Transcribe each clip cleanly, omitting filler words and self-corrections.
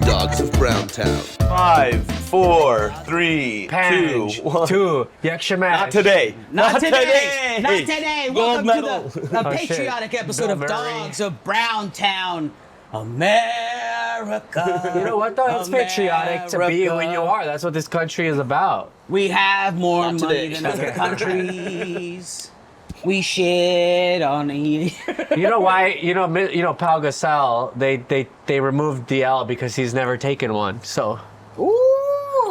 Dogs of Browntown. 5, 4, 3, Page 2, 1. 2. Yakshamat. Not today. Not today. Not today. Gold Welcome medal. to the patriotic episode of Murray. Dogs of Browntown, America. You know what, though? It's patriotic to be who you are. That's what this country is about. We have more Not money today. than other countries. We shit on eating. You know why? You know, Pau Gasol, they removed DL because he's never taken one. So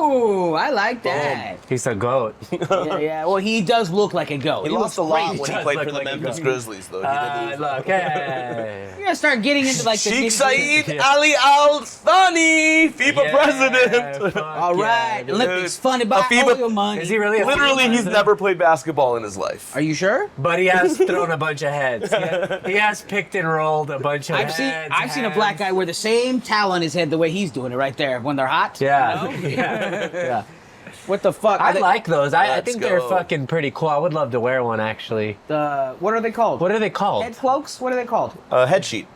Ooh, I like that. he's a goat. Yeah. Well, he does look like a goat. He looks lost a lot crazy. when he does played look for the like a Memphis goat. Grizzlies, though. He did lose. Look, hey. You're gonna start getting into like the Sheikh nitty-gritty. Saeed Ali Al Thani, FIBA president. fuck All right, yeah, dude. Olympics funded by FIBA all your money. Is he really? a Literally, he's president? never played basketball in his life. Are you sure? But he has thrown a bunch of heads. He has picked and rolled a bunch of I've heads. seen a black guy wear the same towel on his head the way he's doing it right there when they're hot. Yeah. Yeah. What the fuck? I like those. I Let's think they're go. fucking pretty cool. I would love to wear one, actually. What are they called? What are they called? Head cloaks? What are they called? Head sheet.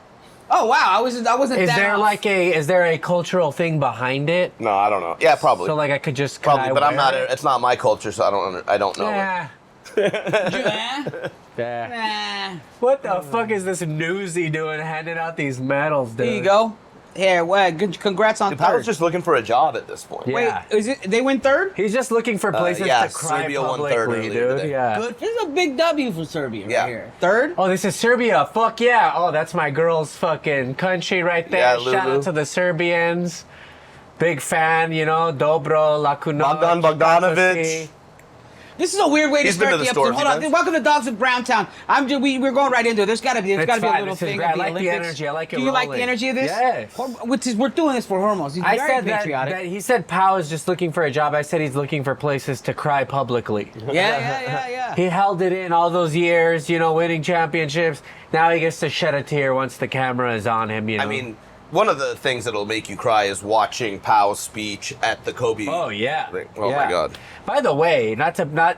Oh wow, I wasn't Is that there off. is there a cultural thing behind it? No, I don't know. Yeah, probably. So like I could just Probably, but I'm not. It? It's not my culture, so I don't know. Yeah. Eh? Yeah. Eh. What the fuck is this newsy doing handing out these medals, dude? There you go. Here, well, good. Congrats on Dude, Powell's third. just looking for a job at this point. Yeah. Wait, is it? They win third? He's just looking for places yeah, to cry Serbia won publicly, third earlier dude. today. Yeah. Good. This is a big W for Serbia Yeah. right here. Third? Oh, this is Serbia. Fuck yeah. Oh, that's my girl's fucking country right there. Yeah, Shout Lulu. out to the Serbians. Big fan, you know, Dobro, Lakunovic. Bogdan Bogdanovic. This is a weird way to He's been start to the the episode. stores, Hold on. he does. Welcome to Dogs of Browntown. We're going right into it. There's got to be a It's little fine. This is thing great. of the I like the Olympics. energy. I like it Do you like the rolling. energy of this? Yes. We're doing this for Hormoz. He's I very said patriotic. that he said Pau is just looking for a job. I said he's looking for places to cry publicly. Yeah. He held it in all those years, you know, winning championships. Now he gets to shed a tear once the camera is on him, you know. I mean, one of the things that'll make you cry is watching Powell's speech at the Kobe. oh yeah. thing. Oh Yeah. my God. By the way,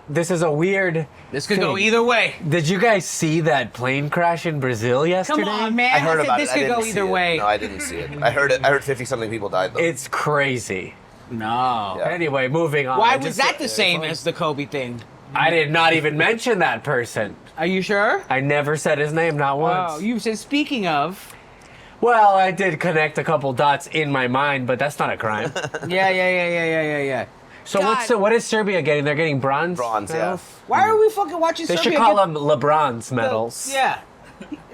this is a weird. This could go thing. either way. Did you guys see that plane crash in Brazil yesterday? Come on, man. I heard said about this it. I could didn't go see either it. way. No, I didn't see it. I heard 50-something people died though. It's crazy. No. Yeah. Anyway, moving on. Why I was just- that the same as the Kobe thing? I did not even mention that person. Are you sure? I never said his name, not once. Oh, you said speaking of. Well, I did connect a couple dots in my mind, but that's not a crime. Yeah. So God. what is Serbia getting? They're getting bronze. Bronze, yeah. medals? Why are we fucking watching They Serbia should call get them LeBron's medals. Yeah.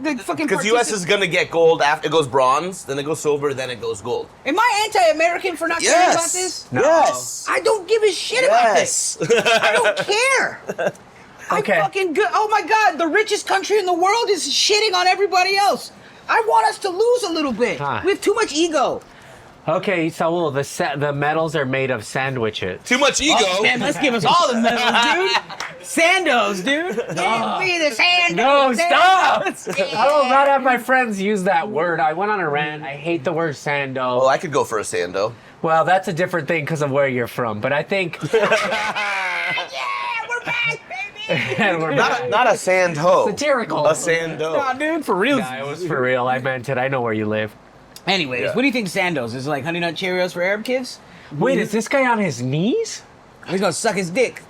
The fucking Because U.S. is gonna get gold after it goes bronze, then it goes silver, then it goes gold. Am I anti-American for not caring about this? No. Yes. I don't give a shit about this. I don't care. Okay. I'm fucking good. Oh my God, the richest country in the world is shitting on everybody else. I want us to lose a little bit. Huh. We have too much ego. Okay, Saul, the medals are made of sandwiches. Too much ego. Oh, man, let's give us all the medals, dude. Sandos, dude. Give me the Sandos. No, stop! Sandos. I will not have my friends use that word. I went on a rant. I hate the word sando. Well, I could go for a Sando. Well, that's a different thing because of where you're from. But I think... Yeah, we're back, baby. and we're back. Not a sand hoe. Satirical. A Sando. Nah, dude, for real. Yeah, it was for real. I meant it. I know where you live. Anyways, Yeah. what do you think Sandos is like? Honey Nut Cheerios for Arab kids? Wait, is this guy on his knees? He's gonna suck his dick.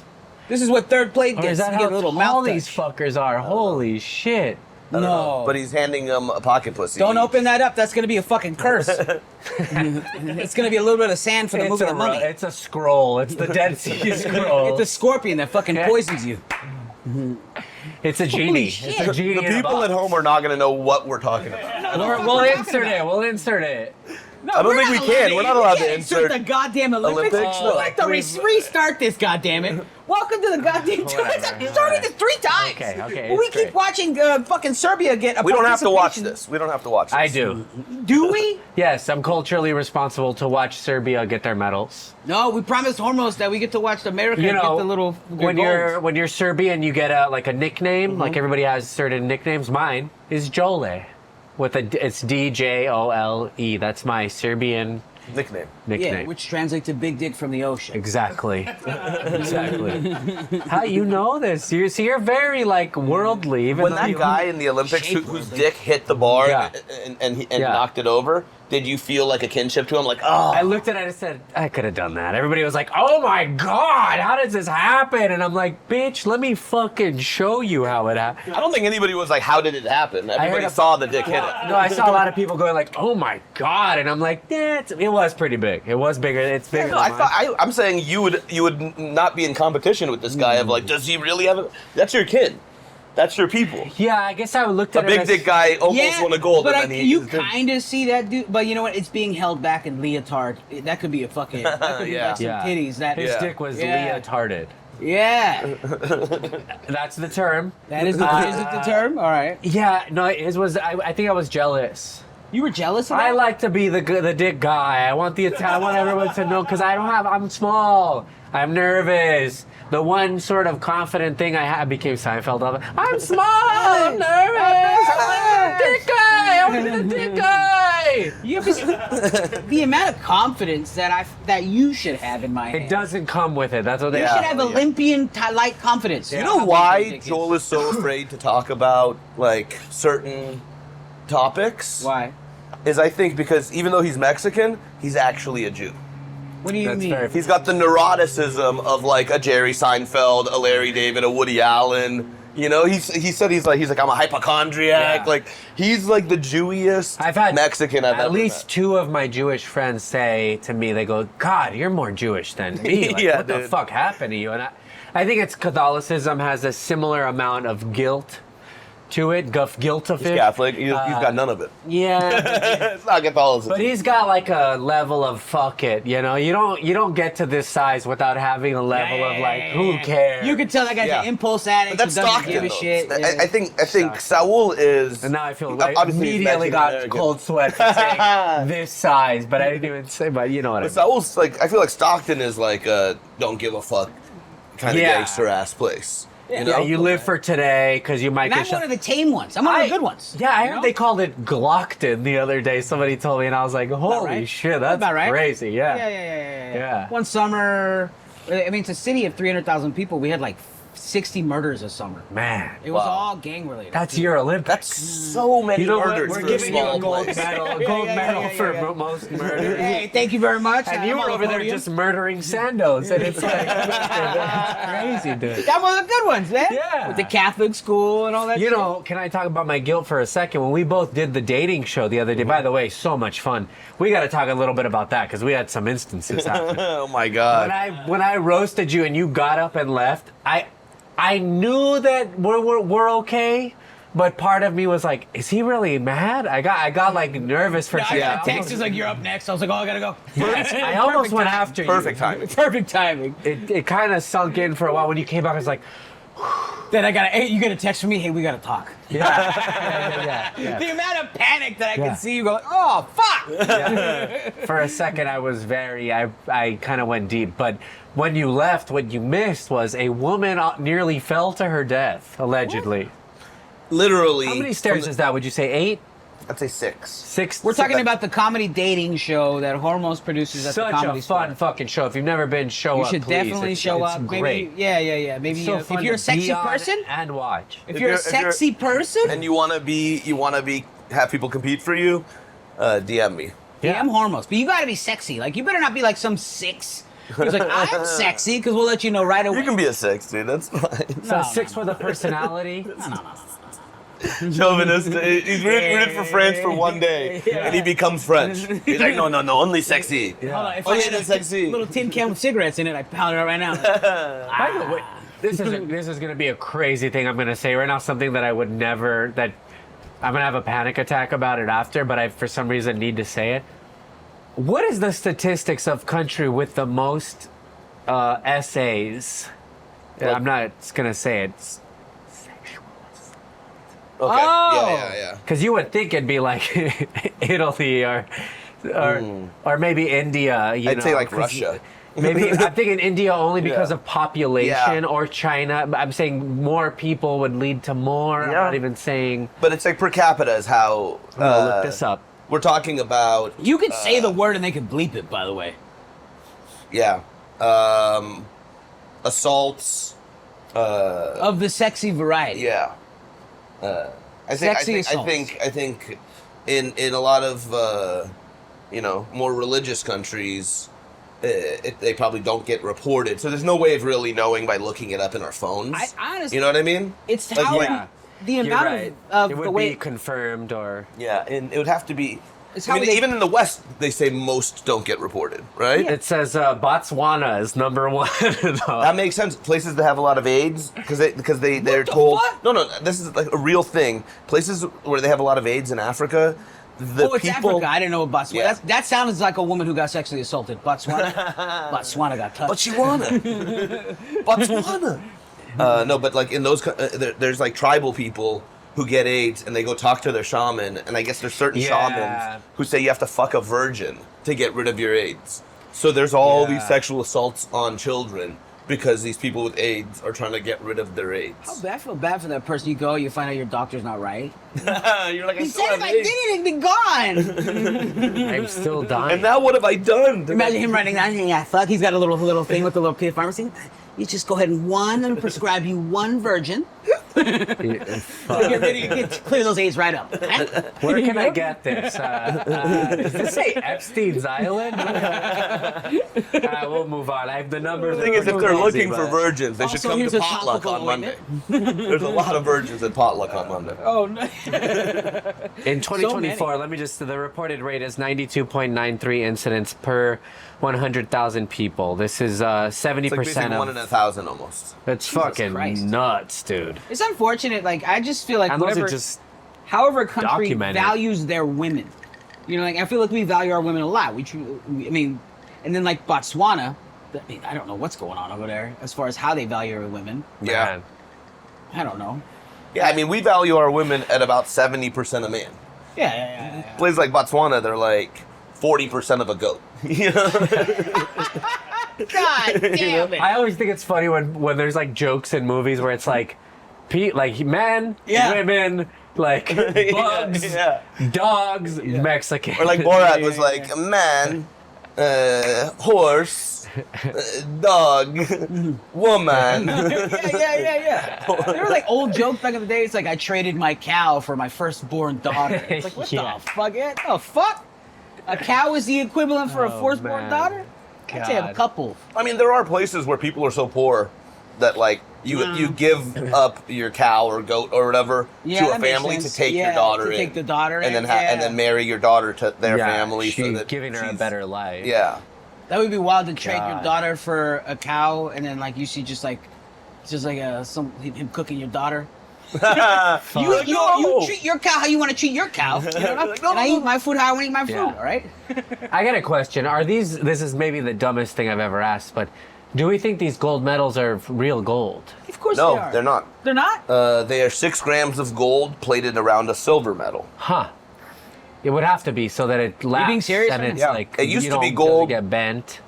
This is what third plate Or gets. is that to how get a little tall mouth these touch. fuckers are? Holy shit. I don't know. No. But he's handing them a pocket pussy. Don't open that up. That's gonna be a fucking curse. It's gonna be a little bit of sand for the movie The Mummy. It's a scroll. It's the Dead Sea Scroll. It's a scorpion that fucking poisons you. It's a genie. shit. It's a genie. The in a people at box. home are not going to know what we're talking about. We'll insert it. We'll insert it. No, I don't we're think not we can. allowed We're not allowed we to can't insert the goddamn Olympics. Olympics? We'd No. like to restart this, goddammit. Welcome to the goddamn tournament. We started this 3 times. Okay, But we it's keep great. watching fucking Serbia get a We don't have to watch participation. this. We don't have to watch this. I do. Do we? Yes, I'm culturally responsible to watch Serbia get their medals. No, we promised Hormoz that we get to watch America You get know, the little when you're Serbian, you get a nickname. Like everybody has certain nicknames. Mine is Jole, it's DJOLE. That's my Serbian Nickname. Nickname. Yeah, which translates to big dick from the ocean. Exactly. Exactly. How you know this? You're very like worldly. Even When though that you- guy in the Olympics whose dick hit the bar Yeah. and Yeah. knocked it over, did you feel like a kinship to him? Like, oh. I looked at it and said, I could have done that. Everybody was like, oh my God, how does this happen? And I'm like, bitch, let me fucking show you how it happened. I don't think anybody was like, how did it happen? Everybody heard saw the dick hit it. No, I saw a lot of people going like, oh my God. And I'm like, yeah, it was pretty big. It was bigger. It's bigger No, than mine. I'm saying you would not be in competition with this guy of like, does he really have it? That's your kid. That's your people. Yeah, I guess I looked A at it big as, dick guy almost won a gold. But and then he you his dick- kind of see that dude. But you know what? It's being held back in leotard. That could be a fucking. That could be Yeah. like some Yeah. titties. That His Yeah. dick was Yeah. leotarded. Yeah, That's the term. that is the, is it the term? All right. Yeah, no, his was, I think I was jealous. You were jealous of that? I like to be the dick guy. I want everyone to know because I'm small. I'm nervous. The one sort of confident thing I had became Seinfeld of it. I'm small. I'm nervous. I'm the dick guy. I'm the dick guy. You have the amount of confidence that you should have in my It hand. doesn't come with it. That's what they You Yeah. should have Olympian light confidence. You know why Joel is so afraid to talk about like certain topics? Why? Is I think because even though he's Mexican, he's actually a Jew. What do you That's mean? very- He's got the neuroticism of like a Jerry Seinfeld, a Larry David, a Woody Allen. You know, he said he's like I'm a hypochondriac. Yeah. Like he's like the Jewiest I've had Mexican I've at ever least met. 2 of my Jewish friends say to me, they go, God, you're more Jewish than me. Like, Yeah, what the dude. fuck happened to you? And I think it's Catholicism has a similar amount of guilt to it, guilt of He's it. Catholic. He's got none of it. Yeah, It's not Catholicism. but he's got like a level of fuck it. You know, you don't get to this size without having a level of like, who cares? You could tell that guy's Yeah. an impulse addict. But that's who doesn't Stockton. give a though. shit. I think Saul is. And now I feel like obviously he's immediately got Mexican-American. cold sweats for saying this size, but I didn't even say. But you know what I But mean. Saul's like I feel like Stockton is like a don't give a fuck kind of Yeah. gangster ass place. Yeah, You know? Yeah, you live for today because you might And get I'm shot. one of the tame ones. I'm one of the good ones. Yeah, I You heard know? they called it Glockton the other day. Somebody told me, and I was like, "Holy right? shit, that's About right? crazy!" Yeah. Yeah. One summer, I mean, it's a city of 300,000 people. We had like 60 murders a summer. Man, It was Wow. all gang related. that's your Olympics. That's so many You know what? murders We're for giving you small a gold place. medal, a Yeah, gold yeah, medal yeah, for yeah. most murders. Hey, thank you very much. And you I'm were on the over there podium. just murdering Sandos, and it's like it's crazy, dude. That was the good ones, man. Yeah. With the Catholic school and all that You shit. know, can I talk about my guilt for a second? When we both did the dating show the other day, by the way, so much fun. We got to talk a little bit about that because we had some instances happen. Oh my god. When I roasted you and you got up and left, I knew that we're okay, but part of me was like, is he really mad? I got like nervous for a I second. got a text. It's like, you're up next. I was like, oh, I gotta go. I almost went after you. Perfect timing. Perfect timing. It kind of sunk in for a while when you came back. I was like, Then hey, you get a text from me. Hey, we gotta talk. yeah. The amount of panic that I Yeah. can see you go, oh fuck. For a second, I was I kind of went deep. But when you left, what you missed was a woman nearly fell to her death, allegedly. Literally. How many stairs is that? Would you say 8? I'd say 6. 6? We're talking about the comedy dating show that Hormoz produces at the Such Comedy a fun Store. fucking show. If you've never been, show You up, should please. definitely It's- show it's up. Great. Maybe, yeah. Maybe So if fun you're a to sexy be on person, and watch. if you're a sexy person, And you want to have people compete for you, DM me. DM Hormoz. But you gotta be sexy. Like, you better not be like some 6. He's like, I'm sexy, because we'll let you know right away. You can be a 6, dude. That's fine. So No, 6 with a personality. Chauvinist. He's rooted for France for one day, and he becomes French. He's like, no, only sexy. Hold on, if Only I had the a sexy. little tin can with cigarettes in it, I'd pound it out right now. By the way, this is going to be a crazy thing I'm going to say right now. Something that I would never. That I'm going to have a panic attack about it after, but I for some reason need to say it. What is the statistics of country with the most essays? I'm not going to say it. Okay. Oh. Yeah. Because you would think it'd be like Italy or maybe India. You I'd know, say like 'cause Russia. Maybe I'm thinking India only because Yeah. of population, Yeah. or China. I'm saying more people would lead to more. I'm Yeah. not even saying. But it's like per capita is how. I'm gonna look this up. we're talking about You could say the word and they could bleep it, by the way. yeah, assaults. Of the sexy variety. Yeah. Sexy I assaults. think in a lot of more religious countries, they probably don't get reported. So there's no way of really knowing by looking it up in our phones. I honestly, you know what I mean? it's Like, how yeah. the You're amount right. of It the would way be confirmed or... Yeah, and it would have to be. It's I how mean, they- even in the West, they say most don't get reported, right? Yeah. It says Botswana is number one. That makes sense. Places that have a lot of AIDS, because they're the told. fuck? No, this is like a real thing. Places where they have a lot of AIDS in Africa, the it's people. Africa. I didn't know about Botswana. Yeah. That sounds like a woman who got sexually assaulted. Botswana. Botswana got touched. Botswana. No, but like in those, there's like tribal people who get AIDS and they go talk to their shaman, and I guess there's certain Yeah. shamans who say you have to fuck a virgin to get rid of your AIDS. So there's all Yeah. these sexual assaults on children because these people with AIDS are trying to get rid of their AIDS. I feel bad for that person. You go, you find out your doctor's not right. You're like, I He still said if have I AIDS. did it, it'd be gone. I'm still dying. And now what have I done? Imagine him writing down, yeah, fuck. He's got a little thing with the little pharmacy. You just go ahead and prescribe you one virgin. Fuck. You can clear those AIDS right up. Where can I get this? Does this say Epstein's Island? We'll move on. I have the number. The thing is, if they're looking for virgins, they should Also, come here's to a potluck topical on Monday. There's a lot of virgins at potluck on Monday. Oh, no. In 2024, let me just, the reported rate is 92.93 incidents per 100,000 people. This is 70% It's like basically 1 in of... 1,000 almost. It's fucking Christ. nuts, dude. It's unfortunate. Like, I just feel like And those whatever, are just however a country documented. values their women. You know, like, I feel like we value our women a lot. And then like Botswana, I don't know what's going on over there as far as how they value their women. Yeah. Man. I don't know. Yeah, I mean, we value our women at about 70% of man. Yeah. Places like Botswana, they're like 40% of a goat. You know? God damn it. I always think it's funny when there's like jokes in movies where it's like, men, Yeah. women, like bugs, Yeah. dogs, Mexican. Or like Borat was like, a man, horse, dog, woman. Yeah. There were like old jokes back in the day. It's like I traded my cow for my firstborn daughter. It's like, what Yeah. the fuck? What the fuck? A cow is the equivalent for a Oh, firstborn man. daughter? I'd say a God. couple. I mean, there are places where people are so poor that like you give up your cow or goat or whatever Yeah, to a that makes family to sense. take Yeah, your daughter to in, take the daughter and in, then and yeah. then marry your daughter to their Yeah, family, so that giving her a she's- better life. Yeah. That would be wild to trade your God. daughter for a cow, and then like you see just like him cooking your daughter. You treat your cow how you want to treat your cow. You know? Like, no, And I no. eat my food how I want to eat my food. Yeah. All right. I got a question. This is maybe the dumbest thing I've ever asked, but do we think these gold medals are real gold? Of course No, they are. they're not. They're not. They are 6 grams of gold plated around a silver medal. Huh. It would have to be so that it lasts. being serious and right it's now? like It used you to be don't- doesn't gold. get bent.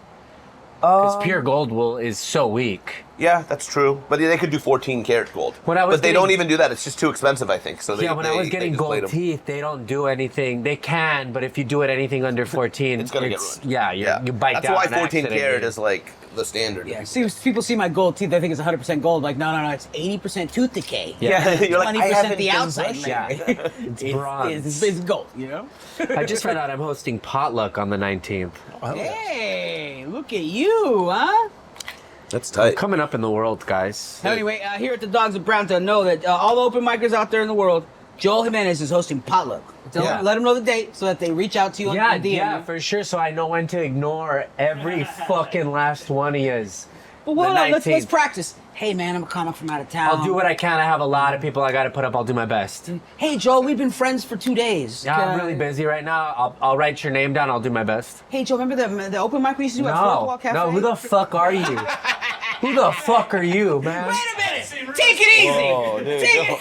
Because pure gold is so weak. Yeah, that's true. But they could do 14 karat gold. When I was but they getting- don't even do that. It's just too expensive, I think. So they, Yeah, when I was they getting just plate gold 'em. teeth, they don't do anything. They can, but if you do it anything under 14, It's gonna get ruined. Yeah, you bite That's down. why an 14 accident. karat is like the standard. Yeah. See, people see my gold teeth. They think it's 100% gold. Like, no, it's 80% tooth decay. Yeah. You're like, I 20% haven't the been outside. brushing. layer. It's bronze. It's gold. You know. I just found out I'm hosting potluck on the 19th. Hey, look at you, huh? That's tight. Coming up in the world, guys. Anyway, here at the Dogs of Browntown, know that all the open micers out there in the world, Joel Jimenez is hosting potluck. Yeah. Let them know the date so that they reach out to you on Yeah, DM. yeah, for sure. So I know when to ignore every fucking last one he is. But hold The on, let's 19th. practice. Hey, man, I'm a comic from out of town. I'll do what I can. I have a lot of people I got to put up. I'll do my best. Hey, Joel, we've been friends for 2 days. Yeah, I'm really busy right now. I'll write your name down. I'll do my best. Hey, Joel, remember the open mic we used to do at Fourth Wall Cafe? No, who the fuck are you? Who the fuck are you, man? Wait a minute! Take it easy! Whoa, dude, Take it.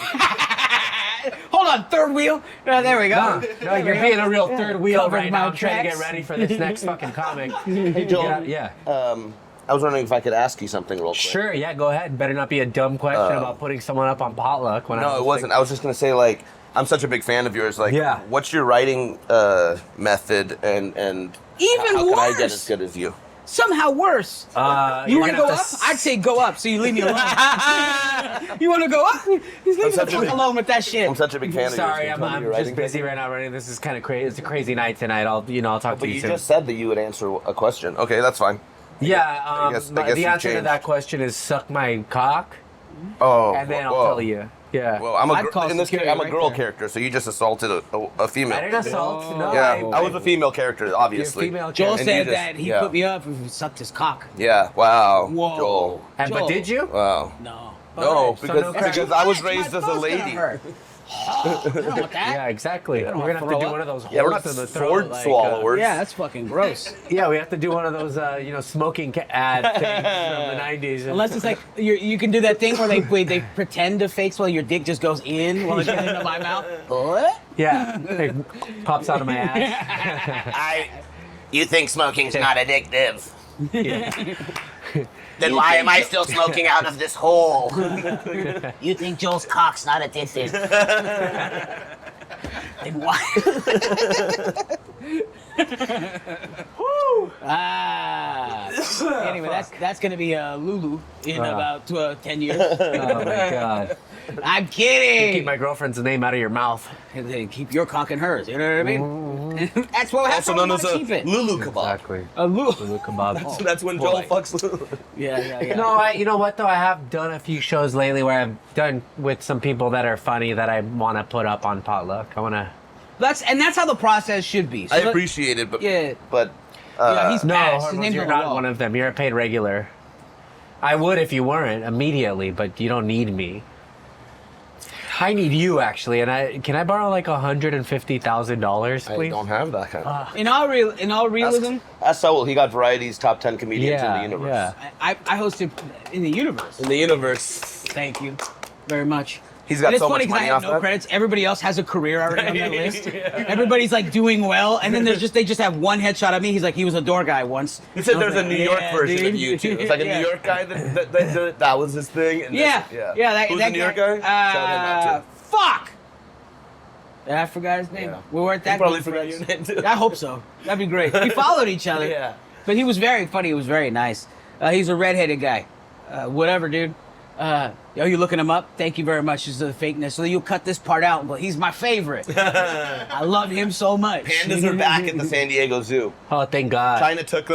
Hold on, third wheel. There we go. No, you're being a real third wheel Covered right my now. I'm trying to get tracks. ready for this next fucking comic. Hey, Joel. Yeah. I was wondering if I could ask you something real quick. Sure, yeah, go ahead. Better not be a dumb question about putting someone up on potluck. When No, it wasn't. I was just going to say, like, I'm such a big fan of yours. Like, Yeah. what's your writing method, and Even how can I get worse. as good as you? Somehow worse. You You're want to gonna go have up? to I'd say go up, so you leave me alone. You want to go up? He's leaving the such a fuck big- alone with that shit. I'm such a big fan Sorry, of yours. I'm just busy right now running. This is kind of crazy. It's a crazy night tonight. I'll talk But to you you soon. just said that you would answer a question. Okay, that's fine. Yeah, I guess the you answer to changed. that question is suck my cock, Oh, and then I'll whoa. tell you. Yeah. Well, I'm I'd a call in this security I'm a right girl there. character, so you just assaulted a female. I didn't assault. No, Yeah, I was a female character, You're a obviously. female Joel character. And you said just- that he yeah. put me up if he sucked his cock. Yeah. Wow. Whoa. Joel. And but Joel. did you? Wow. No. No, so because no because I was raised as a lady. I don't want that. Yeah, exactly. We're wanna gonna have to throw do up. one of those holes Yeah, we're not in the sword throat. swallowers. Yeah, that's fucking gross. Yeah, we have to do one of those, smoking ad things from the 90s. Unless it's like you can do that thing where they pretend to fake swallow, your dick just goes in while it gets into my mouth. What? Yeah, it pops out of my ass. You think smoking's not addictive? Then why am I still smoking out of this hole? You think Joel's cock's not addicted? Then why? Anyway, that's gonna be Lulu in about 10 years. Oh my god. I'm kidding. Keep my girlfriend's name out of your mouth. And then keep your cock in hers. You know what I mean? That's what. That's Also how we known as want a to keep it. Lulu kebab. Exactly. A Lulu. Lulu kebab. So that's when Joel fucks Lulu. Yeah. No, you know what though? I have done a few shows lately where I've done with some people that are funny that I want to put up on Potluck. I want to. That's how the process should be. So I let- appreciate it, but Yeah. but Yeah, he's No, ass. His Hormoz, name's you're on the not wall. one of them. You're a paid regular. I would if you weren't immediately, but you don't need me. I need you actually, and can I borrow like $150,000, I please? don't have that kind of. In all realism, That's Saul. He got Variety's top 10 comedians in the universe. Yeah. I hosted in the universe. In the universe, Thank you very much. he's got And it's so funny much 'cause I money have off no that. credits. Everybody else has a career already on that list. Everybody's like doing well, and then they just have one headshot of me. He's like, he was a door guy once. He said I was there's a like, New York yeah, version dude. of you too. It's like a Yeah. New York guy that was his thing. And Yeah, this, That Who's the New York guy? Shout him out too. Fuck. I forgot his name. Yeah. We weren't that He probably good forgot friends. your name too. I hope so. That'd be great. We followed each other. Yeah. But he was very funny. He was very nice. He's a redheaded guy. Whatever, dude. Are you looking him up? Thank you very much. This is the fakeness. So you'll cut this part out, but he's my favorite. I love him so much. Pandas are back at the San Diego Zoo. Oh, thank God. China took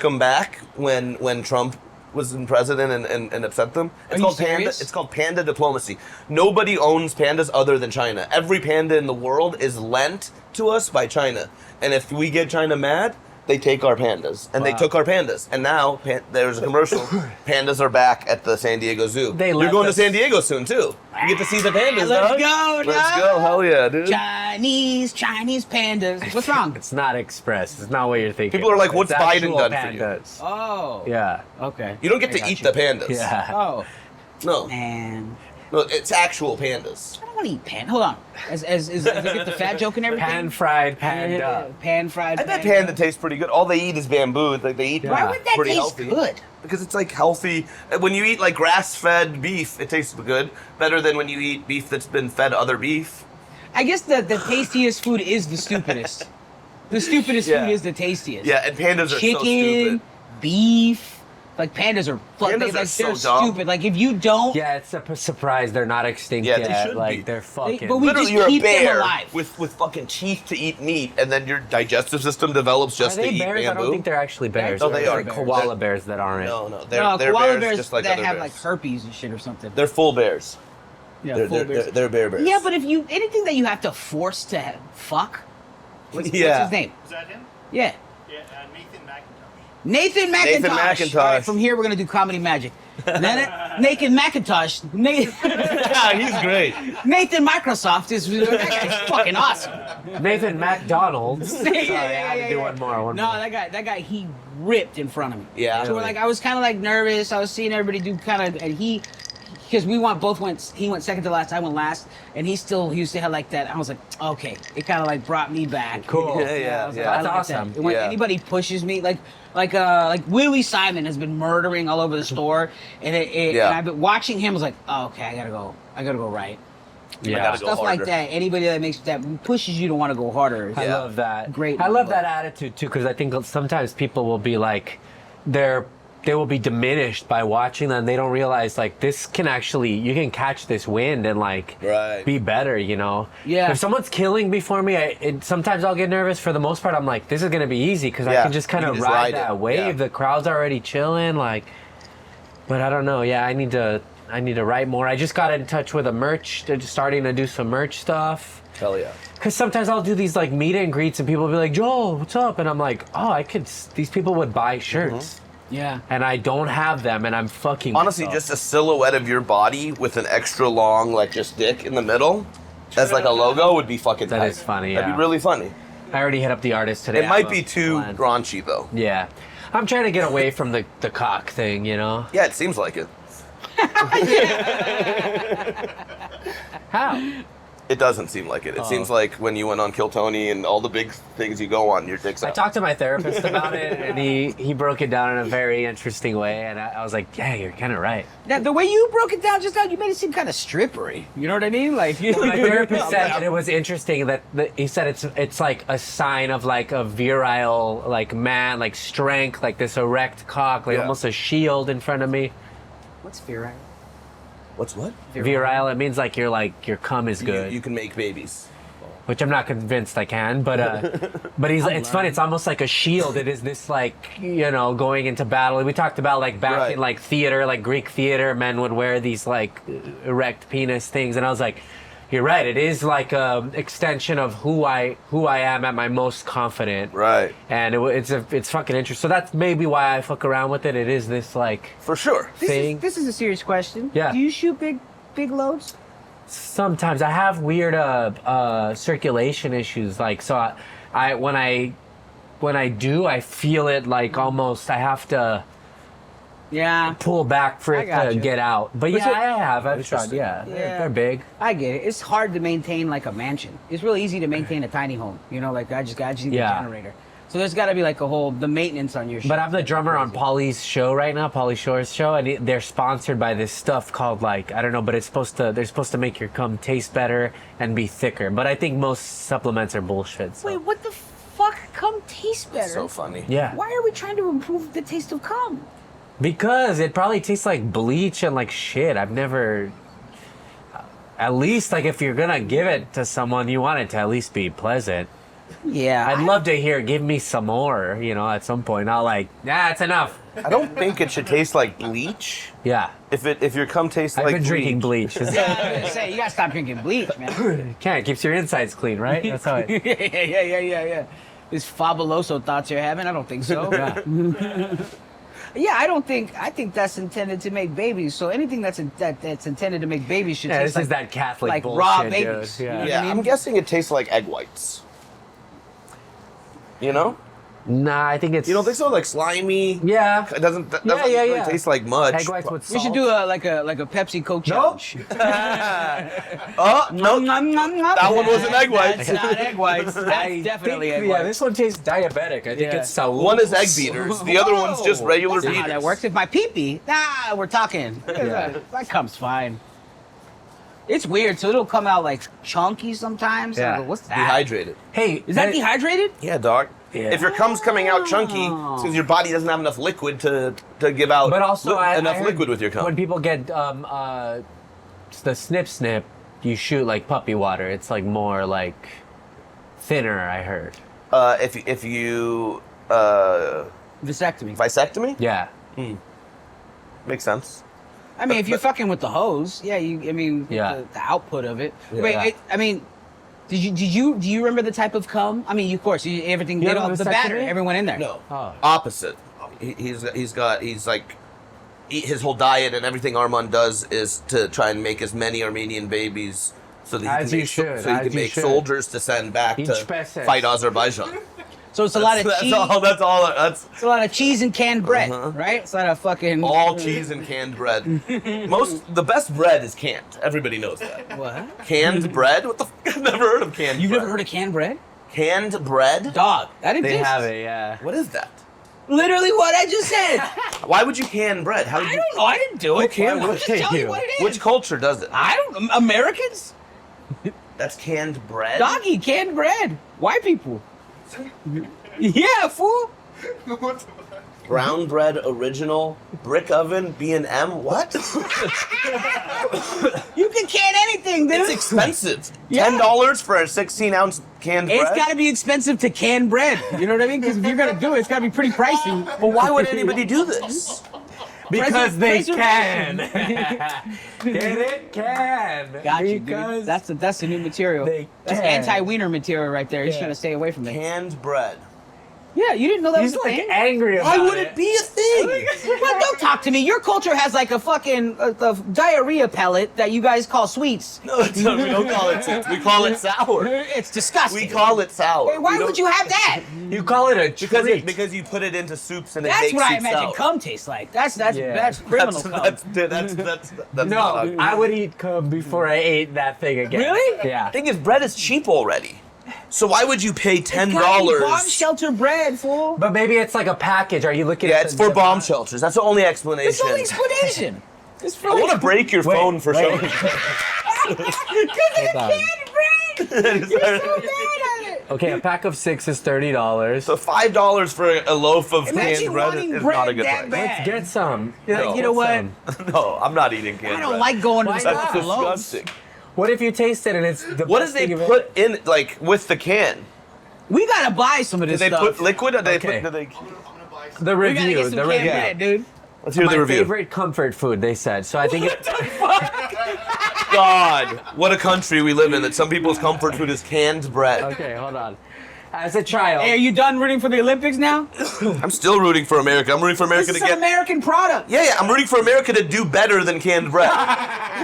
them back when Trump was in president and upset them. Are you Panda. serious? It's called panda diplomacy. Nobody owns pandas other than China. Every panda in the world is lent to us by China. And if we get China mad, they take our pandas. And they took our pandas. And now there's a commercial. Pandas are back at the San Diego Zoo. They You're left going to us- San Diego soon too. You get to see the pandas. Let's dog. go, Let's dog. go. Hell yeah, dude. Chinese pandas. What's wrong? It's not Express. It's not what you're thinking. People are like, what's It's Biden actual done for you? pandas. Oh. Yeah. Okay. You don't get I to got eat you. the pandas. Yeah. Oh, No. man. No, it's actual pandas. I don't want to eat pan. Hold on. As they get the fat joke and everything. Pan-fried panda. Pan fried. I bet panda tastes pretty good. All they eat is bamboo. Like they eat Why would that pretty taste healthy. good? Because it's like healthy. When you eat like grass-fed beef, it tastes good. Better than when you eat beef that's been fed other beef. I guess the tastiest food is the stupidest. The stupidest Yeah. food is the tastiest. Yeah, and pandas are so Chicken, stupid. beef. Like pandas are Pandas are so they're dumb. stupid. Like if you don't, Yeah, it's a surprise they're not extinct Yeah, yet. they should like be. they're fucking. but we Literally, just you're a keep them bear alive. with fucking teeth to eat meat, and then your digestive system develops Are just to they eat bears? bamboo. I don't think they're actually bears. No, they They're are. like koala bears that aren't. No, no, they're koala bears, bears just like that other have bears. like herpes and shit or something. They're full bears. Yeah, They're, full they're, bears. they're, they're bear bears. Yeah, but if you anything that you have to force to fuck, what's Yeah. his name? Is that him? Yeah, Yeah, Nathan McIntosh. Nathan McIntosh. Nathan McIntosh. All right, from here we're gonna do comedy magic. Nathan McIntosh. Yeah, he's great. Nathan Microsoft is that guy's fucking awesome. Nathan McDonald's. Yeah, Sorry, yeah, I had yeah, to do yeah. one more. No, that guy, he ripped in front of me. Yeah. So we're like, I was kind of like nervous. I was seeing everybody do kind of, and because he went second to last, I went last, and he still had like that. I was like, okay, it kind of like brought me back. Cool. Yeah, I was yeah. like, I That's like awesome. that. When Yeah. anybody pushes me, like Willie Simon has been murdering all over the store, and Yeah. and I've been watching him. I was like, oh, okay, I gotta go right. I gotta go Stuff like harder. that. Anybody that pushes you to want to go harder. I Yeah. love that. Great I love number. that attitude too, because I think sometimes people will be like, they will be diminished by watching them. They don't realize like this can actually, you can catch this wind and like Right. be better, you know? Yeah. If someone's killing before me, sometimes I'll get nervous. For the most part, I'm like, this is gonna be easy because I Yeah, can just kind you of can just ride ride that it. wave. Yeah. The crowd's already chilling, like. But I don't know. Yeah, I need to write more. I just got in touch with they're just starting to do some merch stuff. Hell yeah. Because sometimes I'll do these like meet and greets and people will be like, Joel, what's up? And I'm like, oh, these people would buy shirts. Yeah. And I don't have them and I'm fucking Honestly, myself. just a silhouette of your body with an extra long, like, just dick in the middle as like a logo would be fucking That tight. is funny, That'd yeah. be really funny. I already hit up the artist today. It I might have be a too plan. raunchy, though. Yeah. I'm trying to get away from the cock thing, you know? Yeah, it seems like it. How? It doesn't seem like it. It seems like when you went on Kill Tony and all the big things you go on, your dick's I out. talked to my therapist about it and he broke it down in a very interesting way. And I was like, yeah, you're kind of right. Now, the way you broke it down just now, you made it seem kind of strippery. You know what I mean? Like, My therapist said that it was interesting that he said it's like a sign of like a virile like man, like strength, like this erect cock, like Yeah. almost a shield in front of me. What's virile? What's what? Virile, it means like your cum is good, You can make babies. which I'm not convinced I can, but he's it's funny. It's almost like a shield. It is this like going into battle. We talked about like back Right. in like theater, like Greek theater, men would wear these like erect penis things, and I was like, you're right. It is like a extension of who I am at my most confident. Right. And it's fucking interesting. So that's maybe why I fuck around with it. It is this like For sure. thing. This is a serious question. Yeah. Do you shoot big loads? Sometimes I have weird circulation issues. Like so, I when I do, I feel it like almost. I have to Yeah. pull back for I it got to you. get out. But yeah, I have. I've tried. Interesting. Yeah, Yeah. they're big. I get it. It's hard to maintain like a mansion. It's really easy to maintain a tiny home. Like I just need Yeah. a generator. So there's got to be like the maintenance on your shit. But I'm the drummer on Paulie's show right now, Paulie Shore's show, and they're sponsored by this stuff called like I don't know, but they're supposed to make your cum taste better and be thicker. But I think most supplements are bullshit. So. Wait, what the fuck? Cum tastes better? So funny. Yeah. Why are we trying to improve the taste of cum? Because it probably tastes like bleach and like shit. I've never. At least, like, if you're gonna give it to someone, you want it to at least be pleasant. Yeah. I'd love to hear, give me some more, at some point. Not like, it's enough. I don't think it should taste like bleach. Yeah. If your cum tastes I've like been drinking bleach. Yeah, I was gonna say, you gotta stop drinking bleach, man. Can't. It keeps your insides clean, right? That's how it. yeah. This fabuloso thoughts you're having? I don't think so. Yeah, I think that's intended to make babies. So anything that's intended to make babies should Yeah, taste this is that Catholic like bullshit, raw dude. babies. Yeah. You know Yeah, what I I'm mean? guessing it tastes like egg whites. You know? Nah, I think it's. You don't think so? Like slimy? Yeah. It doesn't Yeah, really taste like much. Egg whites with We salt. should do like a PepsiCo Coke challenge. Oh, no. That one wasn't egg whites. That's not egg whites. That's definitely egg whites. this one tastes diabetic. I think Yeah. it's Saul. One is egg beaters. The other one's just regular That's not beaters. how that works. If my pee-pee, we're talking. That comes fine. It's weird. So it'll come out like chunky sometimes. Yeah. I go, what's that? Dehydrated. Hey, Is that dehydrated? Yeah, dog. Yeah. If your cum's coming out chunky, it's because your body doesn't have enough liquid to give out But also, enough I heard liquid with your cum. when people get the snip, you shoot like puppy water. It's like more like thinner. I heard. If you Vasectomy. vasectomy, Yeah. makes sense. I mean, if you're fucking with the hose, yeah. Yeah. The output of it. Yeah. Wait, do you remember the type of cum? I mean, of course, everything. You Did have all a the vasectomy? batter, everyone in there. No, Oh. opposite. He's like his whole diet and everything Armand does is to try and make as many Armenian babies so that As he you can should, make, so he as can you make should. soldiers to send back Each to peasant. fight Azerbaijan. So it's a lot of cheese. That's all. That's It's a lot of cheese and canned bread, right? It's not a fucking all cheese and canned bread. The best bread is canned. Everybody knows that. What? Canned bread? What the? I've never heard of canned. You've bread. never heard of canned bread? Canned bread? Dog, that They exists. have it. Yeah. What is that? Literally what I just said. Why would you can bread? How did I you? don't know. I didn't do it. can I'm do just it? telling you what it is. Which culture does it? I don't. Americans? That's canned bread? Doggy, canned bread. White people. Yeah, fool. Brown bread original, brick oven, B&M, what? You can can anything, dude. It's expensive. Yeah. $10 for a 16-ounce canned bread? It's got to be expensive to can bread. You know what I mean? Because if you're going to do it, it's got to be pretty pricey. Well, why would anybody do this? Because they Preservation. can. Get it? Can. Got you, Because dude. That's the new material. they That's can. anti-wiener material right there. He's Yeah. trying to stay away from it. Canned bread. Yeah, you didn't know that He's was a like thing? angry about Why it. would it be a thing? Well, don't talk to me. Your culture has like a fucking diarrhea pellet that you guys call sweets. No, we don't call it sweet. We call it sour. It's disgusting. We call it sour. Wait, why We would don't- you have that? You call it a treat. Because you put it into soups and it That's makes what I soup imagine sour. cum tastes like. That's Yeah. criminal cum. That's no, not I would eat cum before I ate that thing again. Really? Yeah. The thing is, bread is cheap already. So why would you pay It's gotta be $10? bomb shelter bread, fool. But maybe it's like a package. Are you looking Yeah, at it's for bomb shelters. That's the only explanation. It's only explanation. It's for I want to break your Wait, phone for wait. showing. Because it's on. canned bread. You're so bad at it. Okay, a pack of 6 is $30. So $5 for a loaf of Imagine canned bread wanting is bread not a good that price. bad. Let's get some. No. You know what? Some. No, I'm not eating canned I don't bread. like going to Why the store That's for loaves. disgusting. What if you taste it and it's the What best do they thing you've put in, like, with the can? We gotta buy some of Do this they stuff. put liquid or do they Okay. put... Do they... I'm gonna buy some. The we gotta review. get some The canned review. bread, dude. Let's hear My the review. favorite comfort food, they said. So I think it, God, what a country we live in that some people's comfort food is canned bread. okay, hold on. As a child, Hey, are you done rooting for the Olympics now? I'm still rooting for America. I'm rooting for America This to is an get... American product. Yeah, I'm rooting for America to do better than canned bread.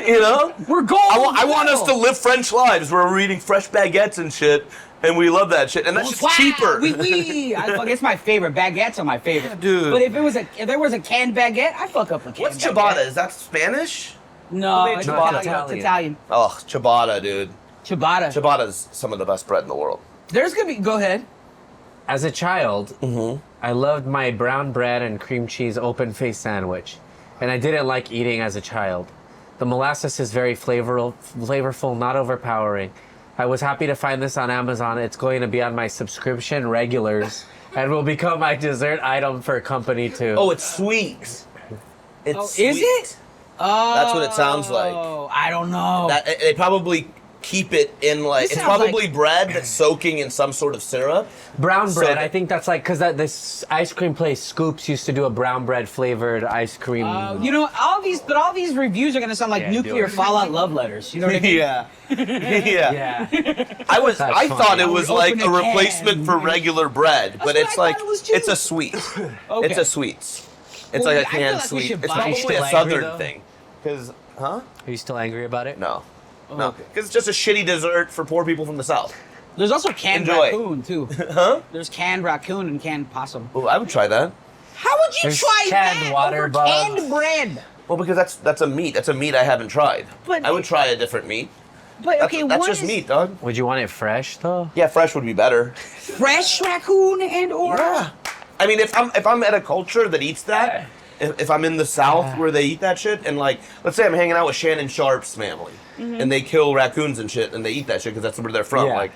You know? We're gold. I want us to live French lives where we're eating fresh baguettes and shit, and we love that shit, and that's just cheaper. It's my favorite. Baguettes are my favorite. Dude. But if there was a canned baguette, I fuck up a canned What's baguette. ciabatta? Is that Spanish? No, Who made it's ciabatta? Italian. It's Italian. Oh, ciabatta, dude. Ciabatta. Ciabatta's some of the best bread in the world. There's gonna be. Go ahead. as a child, I loved my brown bread and cream cheese open face sandwich, and I didn't like eating as a child. The molasses is very flavorful, not overpowering. I was happy to find this on Amazon. It's going to be on my subscription regulars and will become my dessert item for company too. Oh, it's sweet. It's Oh, sweet. is it? Oh, That's what it sounds like. I don't know. They probably keep it in like This it's sounds probably like- bread that's soaking in some sort of syrup. brown So bread, the- I think that's like, because this ice cream place, Scoops, used to do a brown bread flavored ice cream. You know, all these reviews are gonna sound like Yeah, nuclear do it. fallout love letters. You know what I mean? Yeah. Yeah. yeah. I That's thought funny. it was Open like a a can. replacement for regular bread, but what it's I like thought it was too. it's a sweet. Okay. It's a sweets. It's Well, like a I feel canned like we sweet. should It's buy probably it. a Still angry, southern though? thing. Cause Are you still angry about it? no. Oh, No, because it's just a shitty dessert for poor people from the South. There's also canned Enjoy. raccoon too. Huh? There's canned raccoon and canned possum. Well, I would try that. How would you There's try canned that water over bugs. canned bread? Well, because that's a meat. That's a meat I haven't tried. But- I would try a different meat. But That's, okay, that's what just is meat, dog. Would you want it fresh though? Yeah, fresh would be better. fresh raccoon and or Yeah. I mean, if I'm at a culture that eats that, if I'm in the South where they eat that shit, and like, let's say I'm hanging out with Shannon Sharp's family, and they kill raccoons and shit, and they eat that shit because that's where they're from, Yeah. like